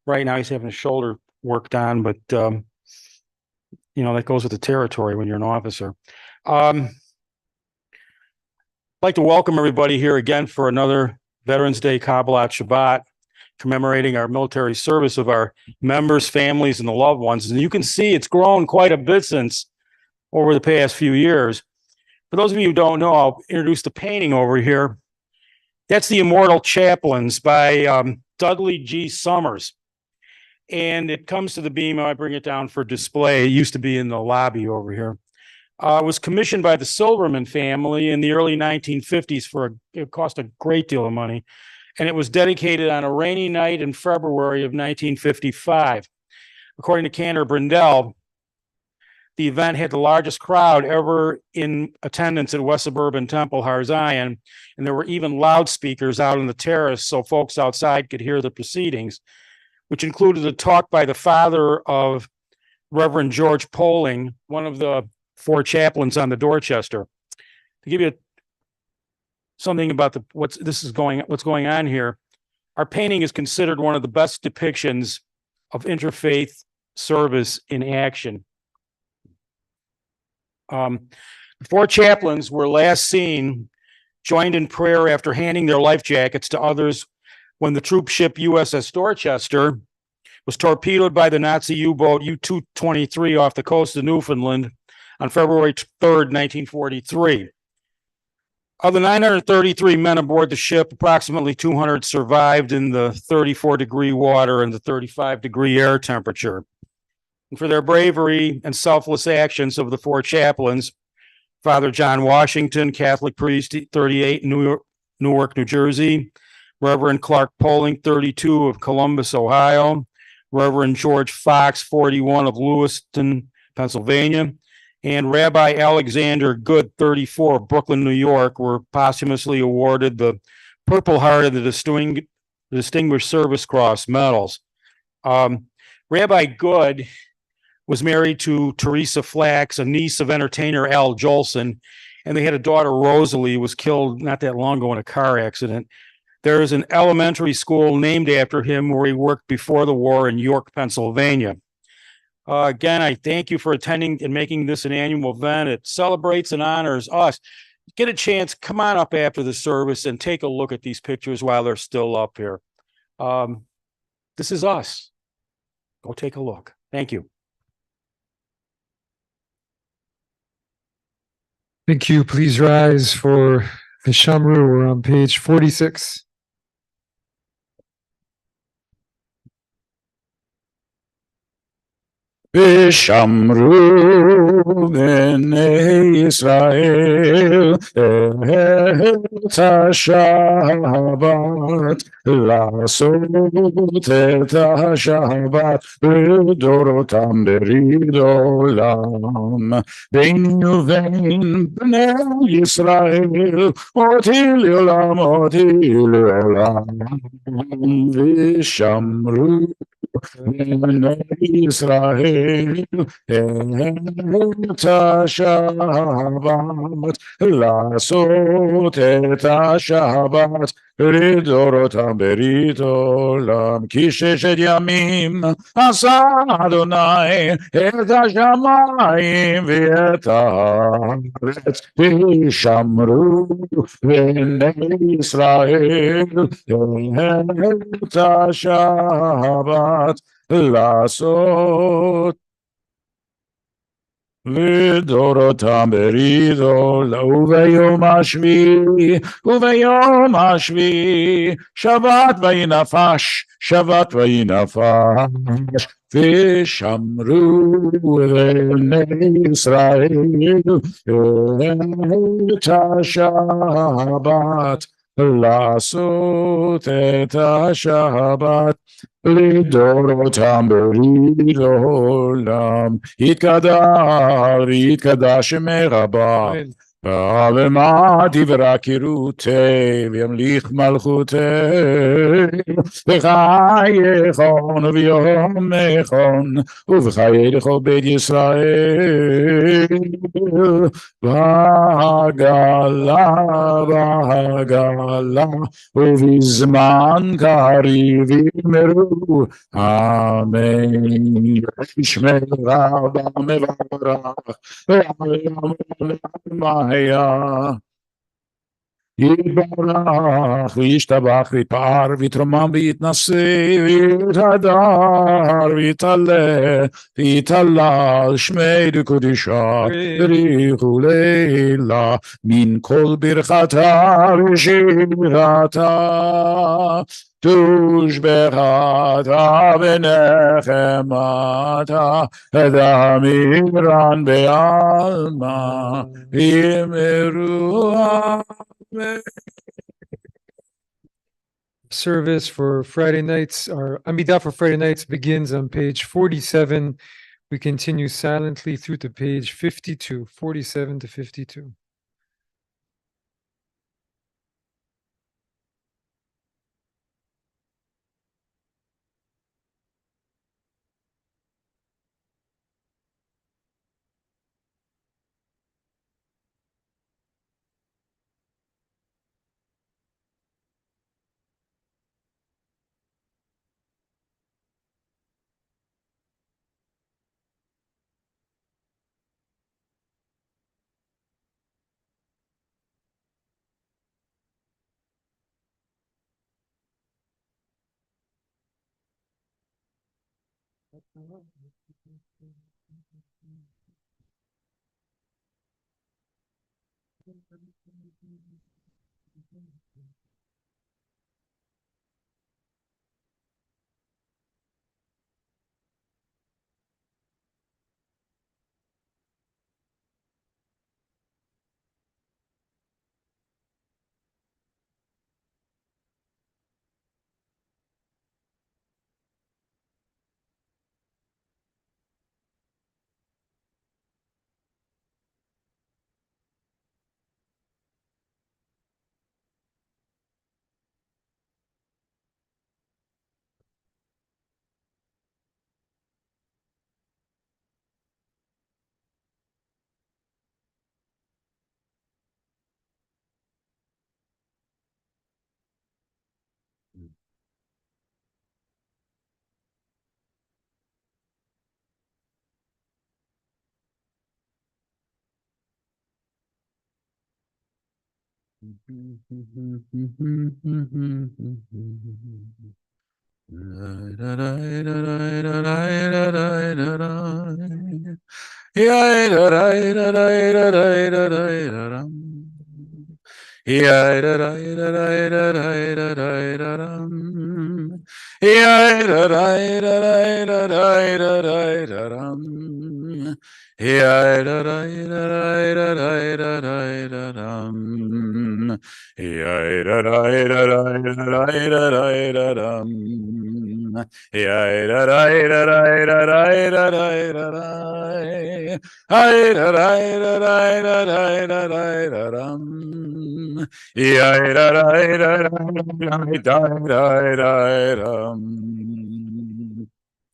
Right now, he's having his shoulder worked on, but that goes with the territory when you're an officer. I'd like to welcome everybody here again for another Veterans Day Kabbalat Shabbat, commemorating our military service of our members, families, and the loved ones. And you can see it's grown quite a bit since over the past few years. For those of you who don't know, I'll introduce the painting over here. That's The Immortal Chaplains by Dudley G. Summers. And it comes to the beam. I bring it down for display. It used to be in the lobby over here. It was commissioned by the Silverman family in the early 1950s it cost a great deal of money. And it was dedicated on a rainy night in February of 1955. According to Cantor Brindell, the event had the largest crowd ever in attendance at West Suburban Temple, Har Zion, and there were even loudspeakers out on the terrace so folks outside could hear the proceedings, which included a talk by the father of Reverend George Poling, one of the 4 chaplains on the Dorchester. To give you something about what's going on here, our painting is considered one of the best depictions of interfaith service in action. The 4 chaplains were last seen joined in prayer after handing their life jackets to others when the troop ship USS Dorchester was torpedoed by the Nazi U-boat U-223 off the coast of Newfoundland on February 3rd, 1943. Of the 933 men aboard the ship, approximately 200 survived in the 34-degree water and the 35-degree air temperature. And for their bravery and selfless actions of the 4 chaplains, Father John Washington, Catholic priest, 38, Newark, New Jersey, Reverend Clark Poling, 32, of Columbus, Ohio, Reverend George Fox, 41, of Lewiston, Pennsylvania, and Rabbi Alexander Good, 34, of Brooklyn, New York, were posthumously awarded the Purple Heart and the Distinguished Service Cross medals. Rabbi Good was married to Teresa Flax, a niece of entertainer Al Jolson, and they had a daughter, Rosalie, who was killed not that long ago in a car accident. There is an elementary school named after him where he worked before the war in York, Pennsylvania. Again, I thank you for attending and making this an annual event. It celebrates and honors us. Get a chance, come on up after the service and take a look at these pictures while they're still up here. This is us. Go take a look. Thank you. Thank you. Please rise for the Shamru. We're on page 46. Vishamru b'nei Yisrael et ha-Shabbat לעשות את השבת לדורותם בריד עולם בין ובין בני ישראל אותי לעולם ושמרו בני ישראל את השבת לעשות את השבת לדורותם ברית עולם, כי ששת ימים עשה אדוני את השמיים ואת הארץ, וישמרו בני ישראל את השבת לעשות לדורותם ברית עולם, וביום השביעי שבת ויהי נפש, שבת ויהי נפש, ושמרו בני ישראל את השבת לעשות את השבת לדורותם ברית עולם. יתקדש שמי רבה ומה דברה קירותי וימליך מלכותי בחייכון וביומכון ובחיי לכל בית ישראל בעגלה ובזמן קריב יאמרו אמן. שמי רבה מברך היה יתברך וישתבח ויפאר ויתרומם ויתנשא ויתהדר ויתעלה ויתהלל שמי דקודשה בריחו לילה מן כל ברכתה ושירתה תושבחתה ונחמתה דמירן בעלמא יאמרו אמן. Service for Friday nights, our Amidah for Friday nights begins on page 47. We continue silently through to page 52, 47 to 52.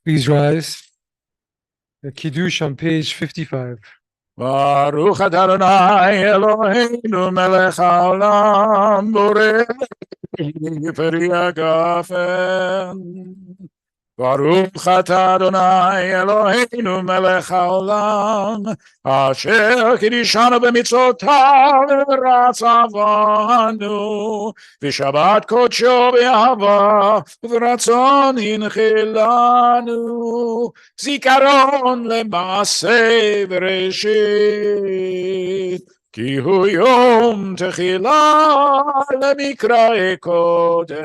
Please rise. The Kiddush on page 55. Baruch Adonai Eloheinu melech haolam borei פרי הגפן. ברוך אתה אדוני אלוהינו מלך העולם, אשר קידשנו במצוותיו ורצה בנו, ושבת קודשו באהבה וברצון הנחילנו, זיכרון למעשה בראשית. כי הוא יום תחילה למקראי קודש,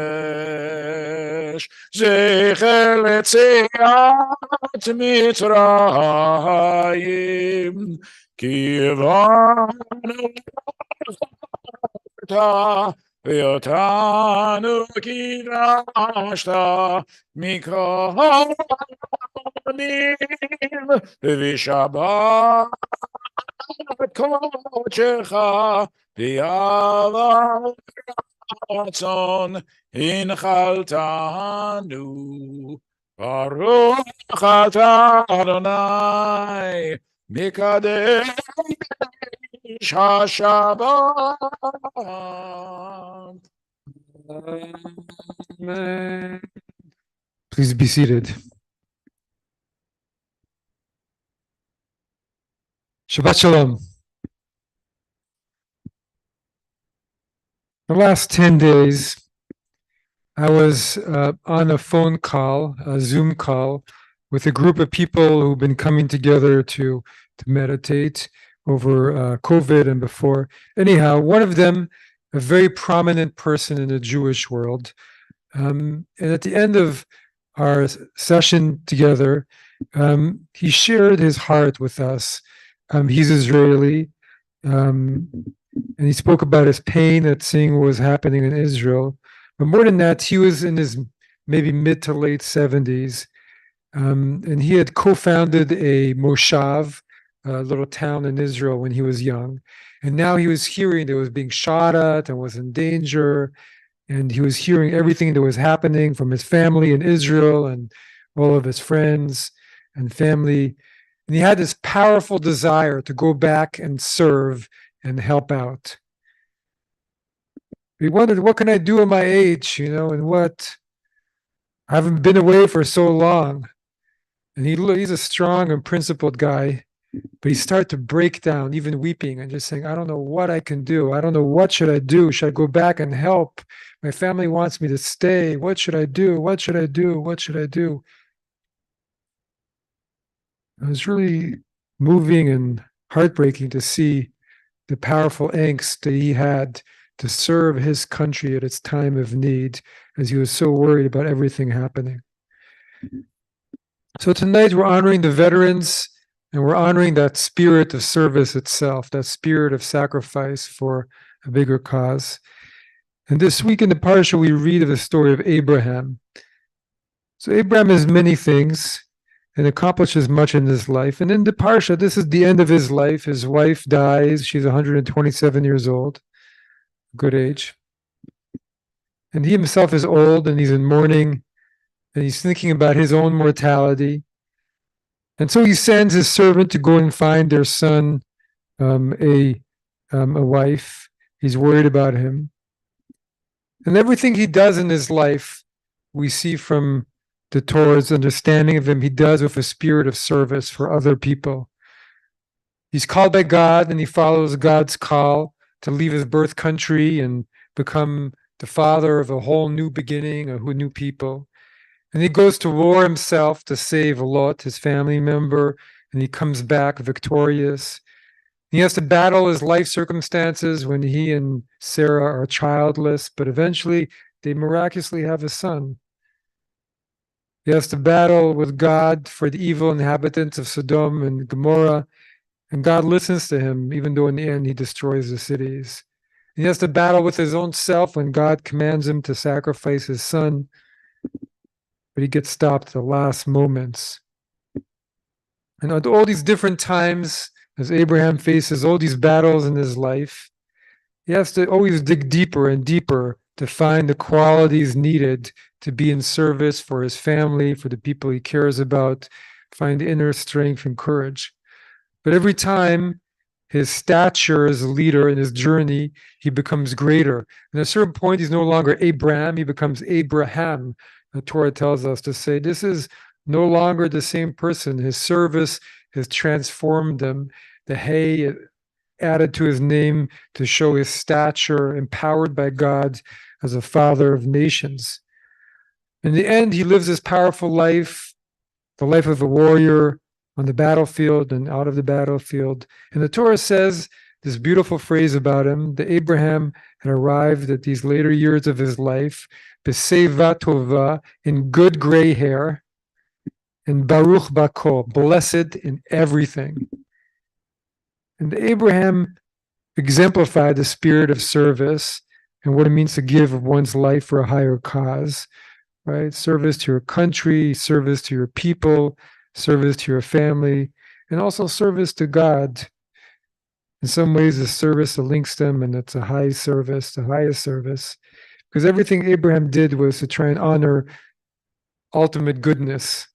זכר ליציאת מצרים, כי הבנו אותה ואותנו קידשת מכל העמים, ושבת קודשך באהבה ורצון הנחלתנו. ברוך אתה אדוני מקדש השבת. Amen. Please be seated. Shabbat Shalom. The last 10 days, I was on a phone call, a Zoom call, with a group of people who've been coming together to meditate over COVID and before. Anyhow, one of them, a very prominent person in the Jewish world, and at the end of our session together, he shared his heart with us. He's Israeli, and he spoke about his pain at seeing what was happening in Israel. But more than that, he was in his maybe mid to late 70s, and he had co-founded a moshav, a little town in Israel, when he was young. And now he was hearing that was being shot at and was in danger, and he was hearing everything that was happening from his family in Israel and all of his friends and family. And he had this powerful desire to go back and serve and help out. He wondered, what can I do at my age, and what? I haven't been away for so long. And he's a strong and principled guy, but he started to break down, even weeping and just saying, I don't know what I can do. I don't know, what should I do? Should I go back and help? My family wants me to stay. What should I do? What should I do? What should I do? It was really moving and heartbreaking to see the powerful angst that he had to serve his country at its time of need, as he was so worried about everything happening. So tonight we're honoring the veterans, and we're honoring that spirit of service itself, that spirit of sacrifice for a bigger cause. And this week in the parsha, we read of the story of Abraham. So Abraham is many things and accomplishes much in his life. And in the parsha, this is the end of his life. His wife dies. She's 127 years old, good age. And he himself is old, and he's in mourning, and he's thinking about his own mortality. And so he sends his servant to go and find their son a wife. He's worried about him. And everything he does in his life, we see from the Torah's understanding of him, he does with a spirit of service for other people. He's called by God, and he follows God's call to leave his birth country and become the father of a whole new beginning, a new people. And he goes to war himself to save Lot, his family member, and he comes back victorious. He has to battle his life circumstances when he and Sarah are childless, but eventually they miraculously have a son. He has to battle with God for the evil inhabitants of Sodom and Gomorrah, and God listens to him, even though in the end he destroys the cities. He has to battle with his own self when God commands him to sacrifice his son, but he gets stopped at the last moments. And at all these different times, as Abraham faces all these battles in his life, he has to always dig deeper and deeper to find the qualities needed to be in service for his family, for the people he cares about, find inner strength and courage. But every time, his stature as a leader in his journey, he becomes greater. And at a certain point, he's no longer Abraham, he becomes Abraham. The Torah tells us to say, this is no longer the same person. His service has transformed him. The hay added to his name to show his stature, empowered by God as a father of nations. In the end, he lives this powerful life, the life of a warrior on the battlefield and out of the battlefield. And the Torah says this beautiful phrase about him, that Abraham had arrived at these later years of his life, B'seva tova, in good gray hair, and Baruch Bakol, blessed in everything. And Abraham exemplified the spirit of service and what it means to give of one's life for a higher cause, right? Service to your country, service to your people, service to your family, and also service to God. In some ways, the service that links them, and it's a high service, the highest service, because everything Abraham did was to try and honor ultimate goodness.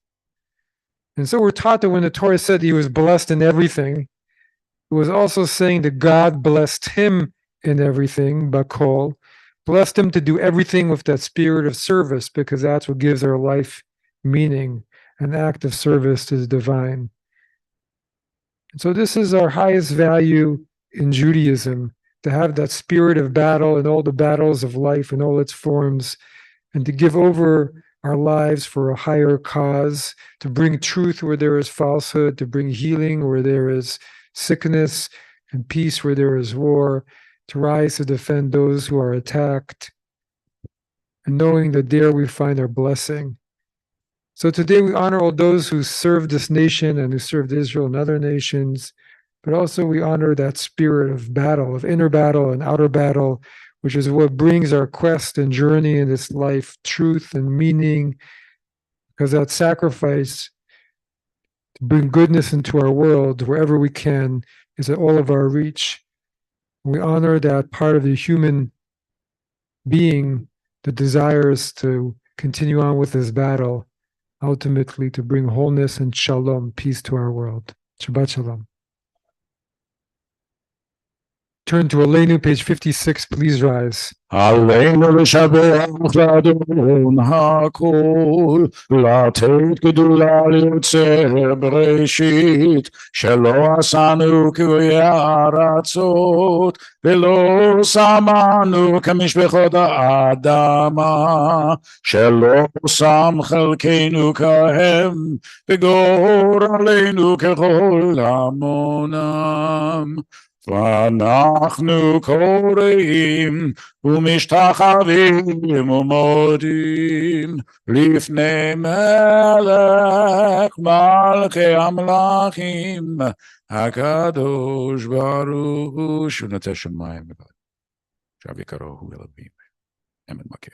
And so we're taught that when the Torah said he was blessed in everything, it was also saying that God blessed him in everything, Bakol, blessed him to do everything with that spirit of service, because that's what gives our life meaning, an act of service to the divine. And so this is our highest value in Judaism, to have that spirit of battle in all the battles of life in all its forms, and to give over our lives for a higher cause, to bring truth where there is falsehood, to bring healing where there is sickness, and peace where there is war, to rise to defend those who are attacked, and knowing that there we find our blessing. So today we honor all those who served this nation and who served Israel and other nations, but also we honor that spirit of battle, of inner battle and outer battle, which is what brings our quest and journey in this life truth and meaning, because that sacrifice to bring goodness into our world wherever we can is at all of our reach. We honor that part of the human being that desires to continue on with this battle, ultimately to bring wholeness and shalom, peace to our world. Shabbat shalom. Turn to Aleinu, page 56, please rise. עלינו לשבח לאדון הכל, לתת גדולה ליוצר בראשית, שלא עשנו כאויי הארצות, ולא שמנו כמשפחות האדמה, שלא שם חלקנו כהם, וגורלנו ככל המונם. ואנחנו קוראים ומשתחווים ומודים לפני מלך מלכי המלכים הקדוש ברוך הוא שנותן שמיים ובארץ. עכשיו יקראו אלוהים אמת מכיר.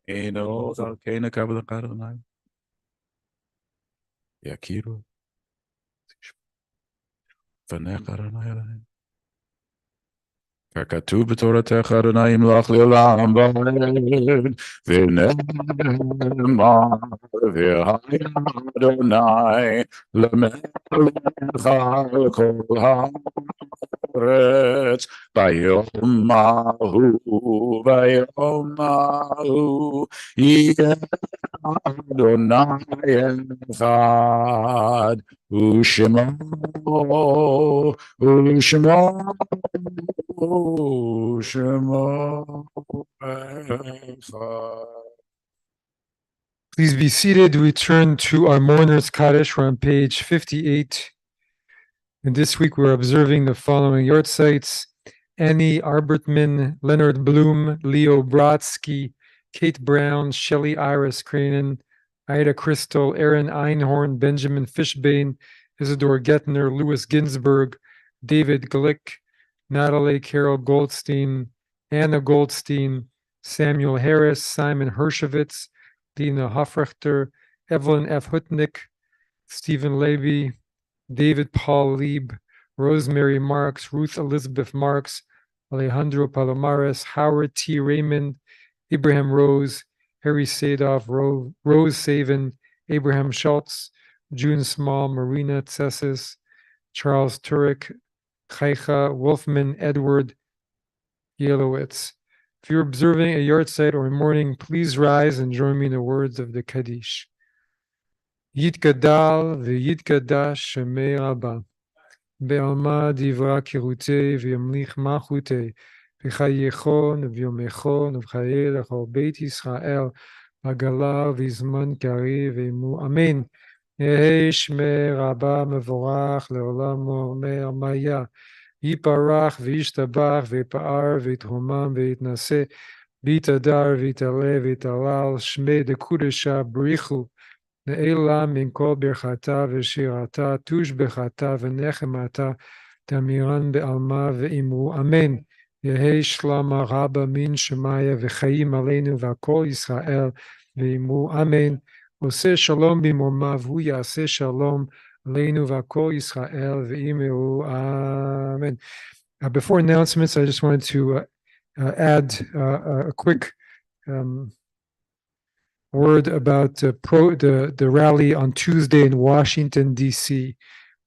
אינו דרכנו קבלת אדוני יכירו פניך אדוני אלוהים. ככתוב בתורתך אדוני ימלוך לעולם ועד ונאמר והיה אדוני למלך על כל הארץ ביום ההוא יהיה אדוני אחד ושמו Please be seated. We turn to our Mourner's Kaddish. We're on page 58. And this week we're observing the following yortzites: Annie Arbertman, Leonard Bloom, Leo Brodsky, Kate Brown, Shelley Iris Cranen, Ida Crystal, Aaron Einhorn, Benjamin Fishbane, Isidore Gettner, Louis Ginsberg, David Glick, Natalie Carol Goldstein, Anna Goldstein, Samuel Harris, Simon Hershevitz, Dina Hofrechter, Evelyn F. Hutnick, Stephen Levy, David Paul Lieb, Rosemary Marks, Ruth Elizabeth Marks, Alejandro Palomares, Howard T. Raymond, Abraham Rose, Harry Sadoff, Rose Saven, Abraham Schultz, June Small, Marina Tsessis, Charles Turek, Chaicha Wolfman, Edward Yelowitz. If you're observing a yahrzeit or mourning, please rise and join me in the words of the Kaddish. Yitgadal v'yitgadash shemei Rabba, be'alma divra kirute v'yamlich malchute, v'chayechon v'yomechon v'chayei lechol Beit Yisrael, b'gala v'zman kari v'emu. Amen. Yehei shmei Rabba mevorach le'olam omer maya. Yiparach v'yishtabach v'yipa'ar v'yithromam v'yitnaseh v'yitadar v'yitale v'yitalal shmei dekudesha b'richu ne'ela min kol birchata v'shirata tush bechata v'nechemata tamiran be'alma v'imru. Amen. Yehei shlama rabba min shemaya v'chayim aleinu v'akol Yisrael v'imru. Amen. Oseh shalom b'momav hu yaseh shalom aleinu v'akol Yisrael v'imru. Amen. Before announcements, I just wanted to add a quick word about the rally on Tuesday in Washington, D.C.,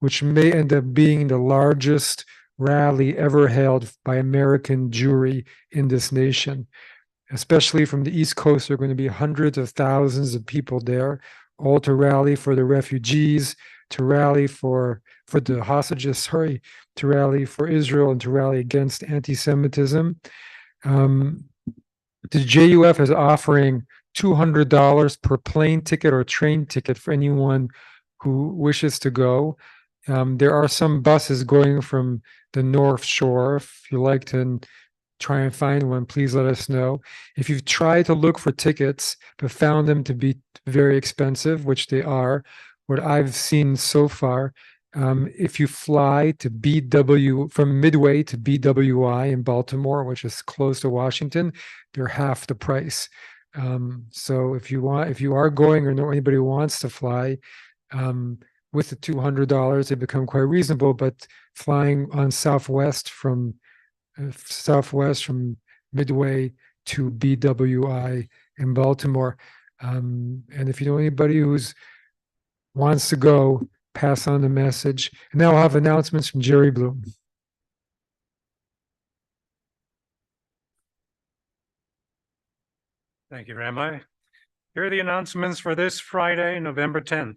which may end up being the largest rally ever held by American Jewry in this nation. Especially from the East Coast, there are going to be hundreds of thousands of people there, all to rally for the refugees, to rally for the hostages, to rally for Israel, and to rally against anti-Semitism. The JUF is offering $200 per plane ticket or train ticket for anyone who wishes to go. There are some buses going from the North Shore. If you like to try and find one, please let us know. If you've tried to look for tickets but found them to be very expensive, which they are, what I've seen so far, if you fly to from Midway to BWI in Baltimore, which is close to Washington, they're half the price. So if you are going or know anybody who wants to fly, with the $200, they become quite reasonable. But flying on Southwest from Midway to BWI in Baltimore, and if you know anybody who's wants to go, pass on the message. And now I'll have announcements from Jerry Bloom. Thank you, Rabbi. Here are the announcements for this Friday, November 10th.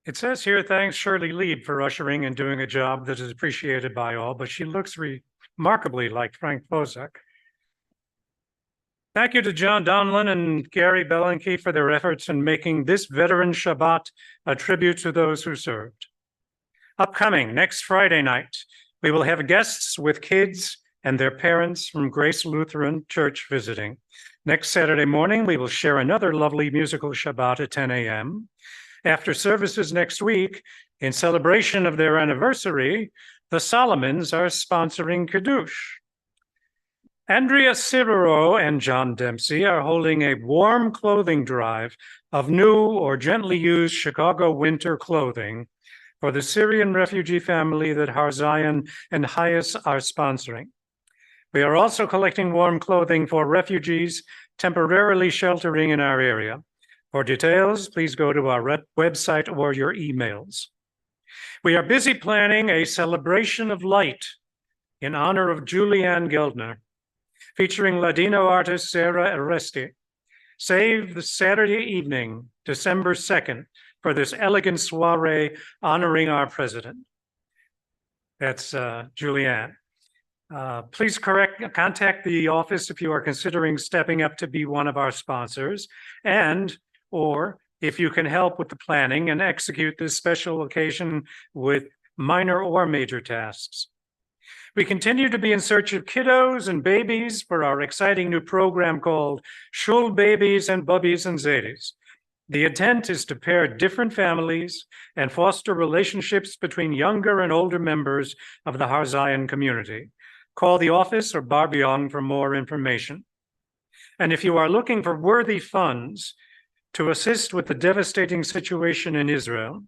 It says here, thanks Shirley Lieb for ushering and doing a job that is appreciated by all, but she looks remarkably like Frank Bozak. Thank you to John Donlin and Gary Belenke for their efforts in making this veteran Shabbat a tribute to those who served. Upcoming next Friday night, we will have guests with kids and their parents from Grace Lutheran Church visiting. Next Saturday morning, we will share another lovely musical Shabbat at 10 a.m. After services next week, in celebration of their anniversary, the Solomons are sponsoring Kiddush. Andrea Sivero and John Dempsey are holding a warm clothing drive of new or gently used Chicago winter clothing for the Syrian refugee family that Har Zion and Hayas are sponsoring. We are also collecting warm clothing for refugees temporarily sheltering in our area. For details, please go to our website or your emails. We are busy planning a celebration of light in honor of Julianne Geldner, featuring Ladino artist Sarah Aresti. Save the Saturday evening, December 2nd, for this elegant soiree honoring our president. That's Julianne. Please contact the office if you are considering stepping up to be one of our sponsors, or if you can help with the planning and execute this special occasion with minor or major tasks. We continue to be in search of kiddos and babies for our exciting new program called Shul Babies and Bubbies and Zadis. The intent is to pair different families and foster relationships between younger and older members of the Har Zion community. Call the office or Barbion for more information. And if you are looking for worthy funds to assist with the devastating situation in Israel,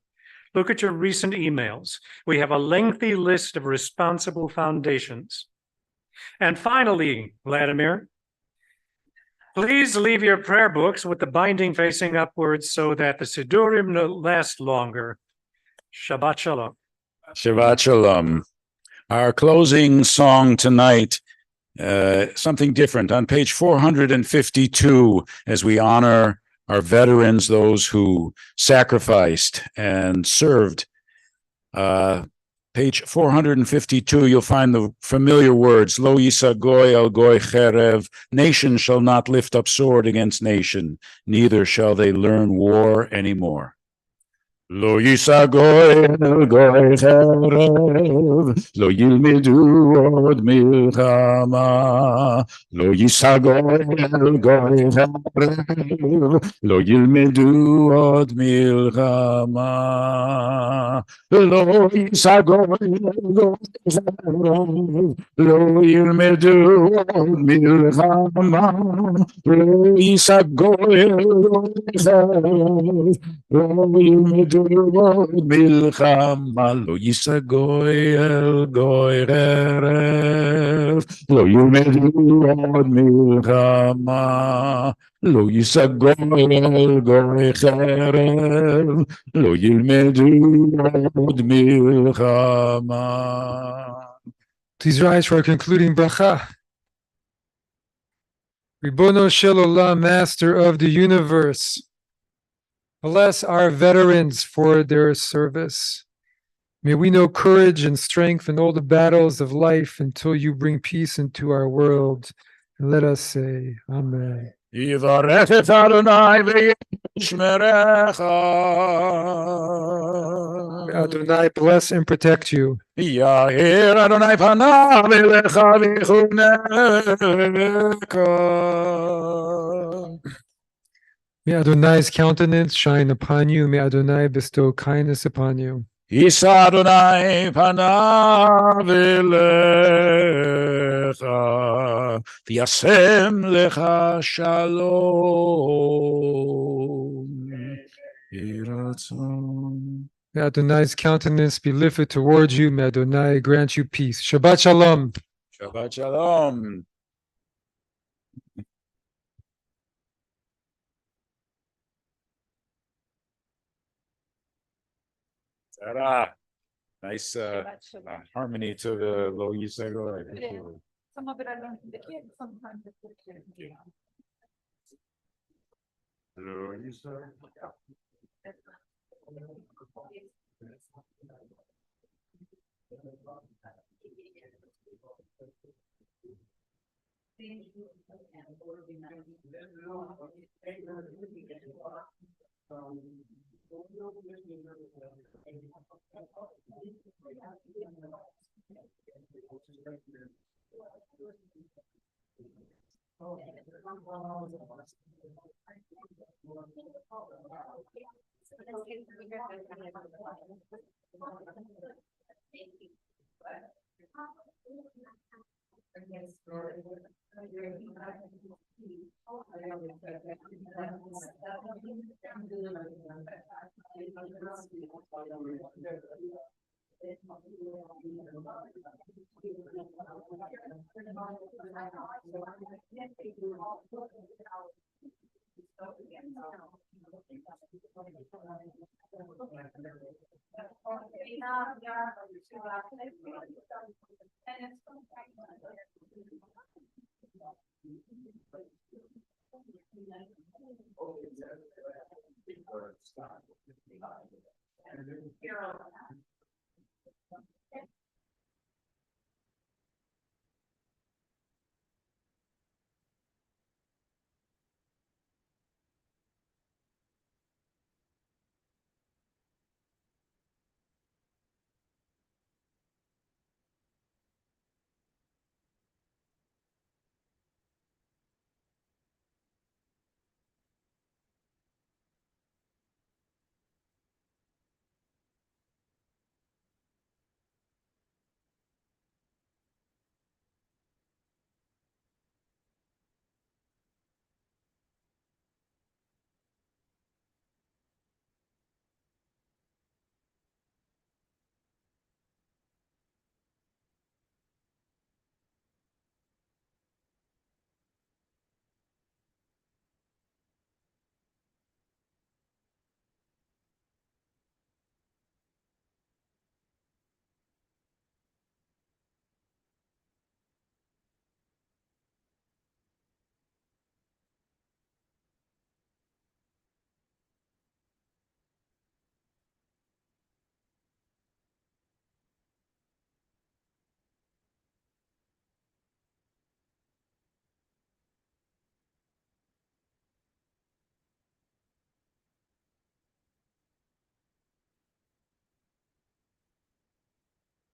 look at your recent emails. We have a lengthy list of responsible foundations. And finally, Vladimir, please leave your prayer books with the binding facing upwards so that the Sidurim last longer. Shabbat Shalom. Shabbat Shalom. Our closing song tonight, something different. On page 452, as we honor our veterans, those who sacrificed and served. Page 452, you'll find the familiar words, Lo yisa goy al goy cherev, nation shall not lift up sword against nation, neither shall they learn war anymore. Lo yisa goy al goy cherev, lo yilmedu od milchama, lo yisa goy al goy cherev, lo yilmedu od milchama. Lo yisa goy al goy cherev, lo yilmedu od milchama, lo yisa goy al goy cherev, lo ילמדו עוד מלחמה, לא יישא גוי אל גוי חרב, לא ילמדו עוד מלחמה, לא יישא גוי אל גוי חרב, לא ילמדו עוד מלחמה. Please rise for our concluding bracha. Ribono shel olam, Master of the universe, bless our veterans for their service. May we know courage and strength in all the battles of life until you bring peace into our world. And let us say, Amen. יברך את אדוני וישמרך. May Adonai bless and protect you. יאיר אדוני פניו אליך ויחונך. May Adonai's countenance shine upon you. May Adonai bestow kindness upon you. יישא אדוני פניו אליך וישם לך שלום. יהי רצון. May Adonai's countenance be lifted towards you. May Adonai grant you peace. Shabbat Shalom. Shabbat Shalom. Ta-da. Nice harmony to the Lo Yisa Goy. Some of it I learned from the kids, sometimes it's the kids. Lo Yisa.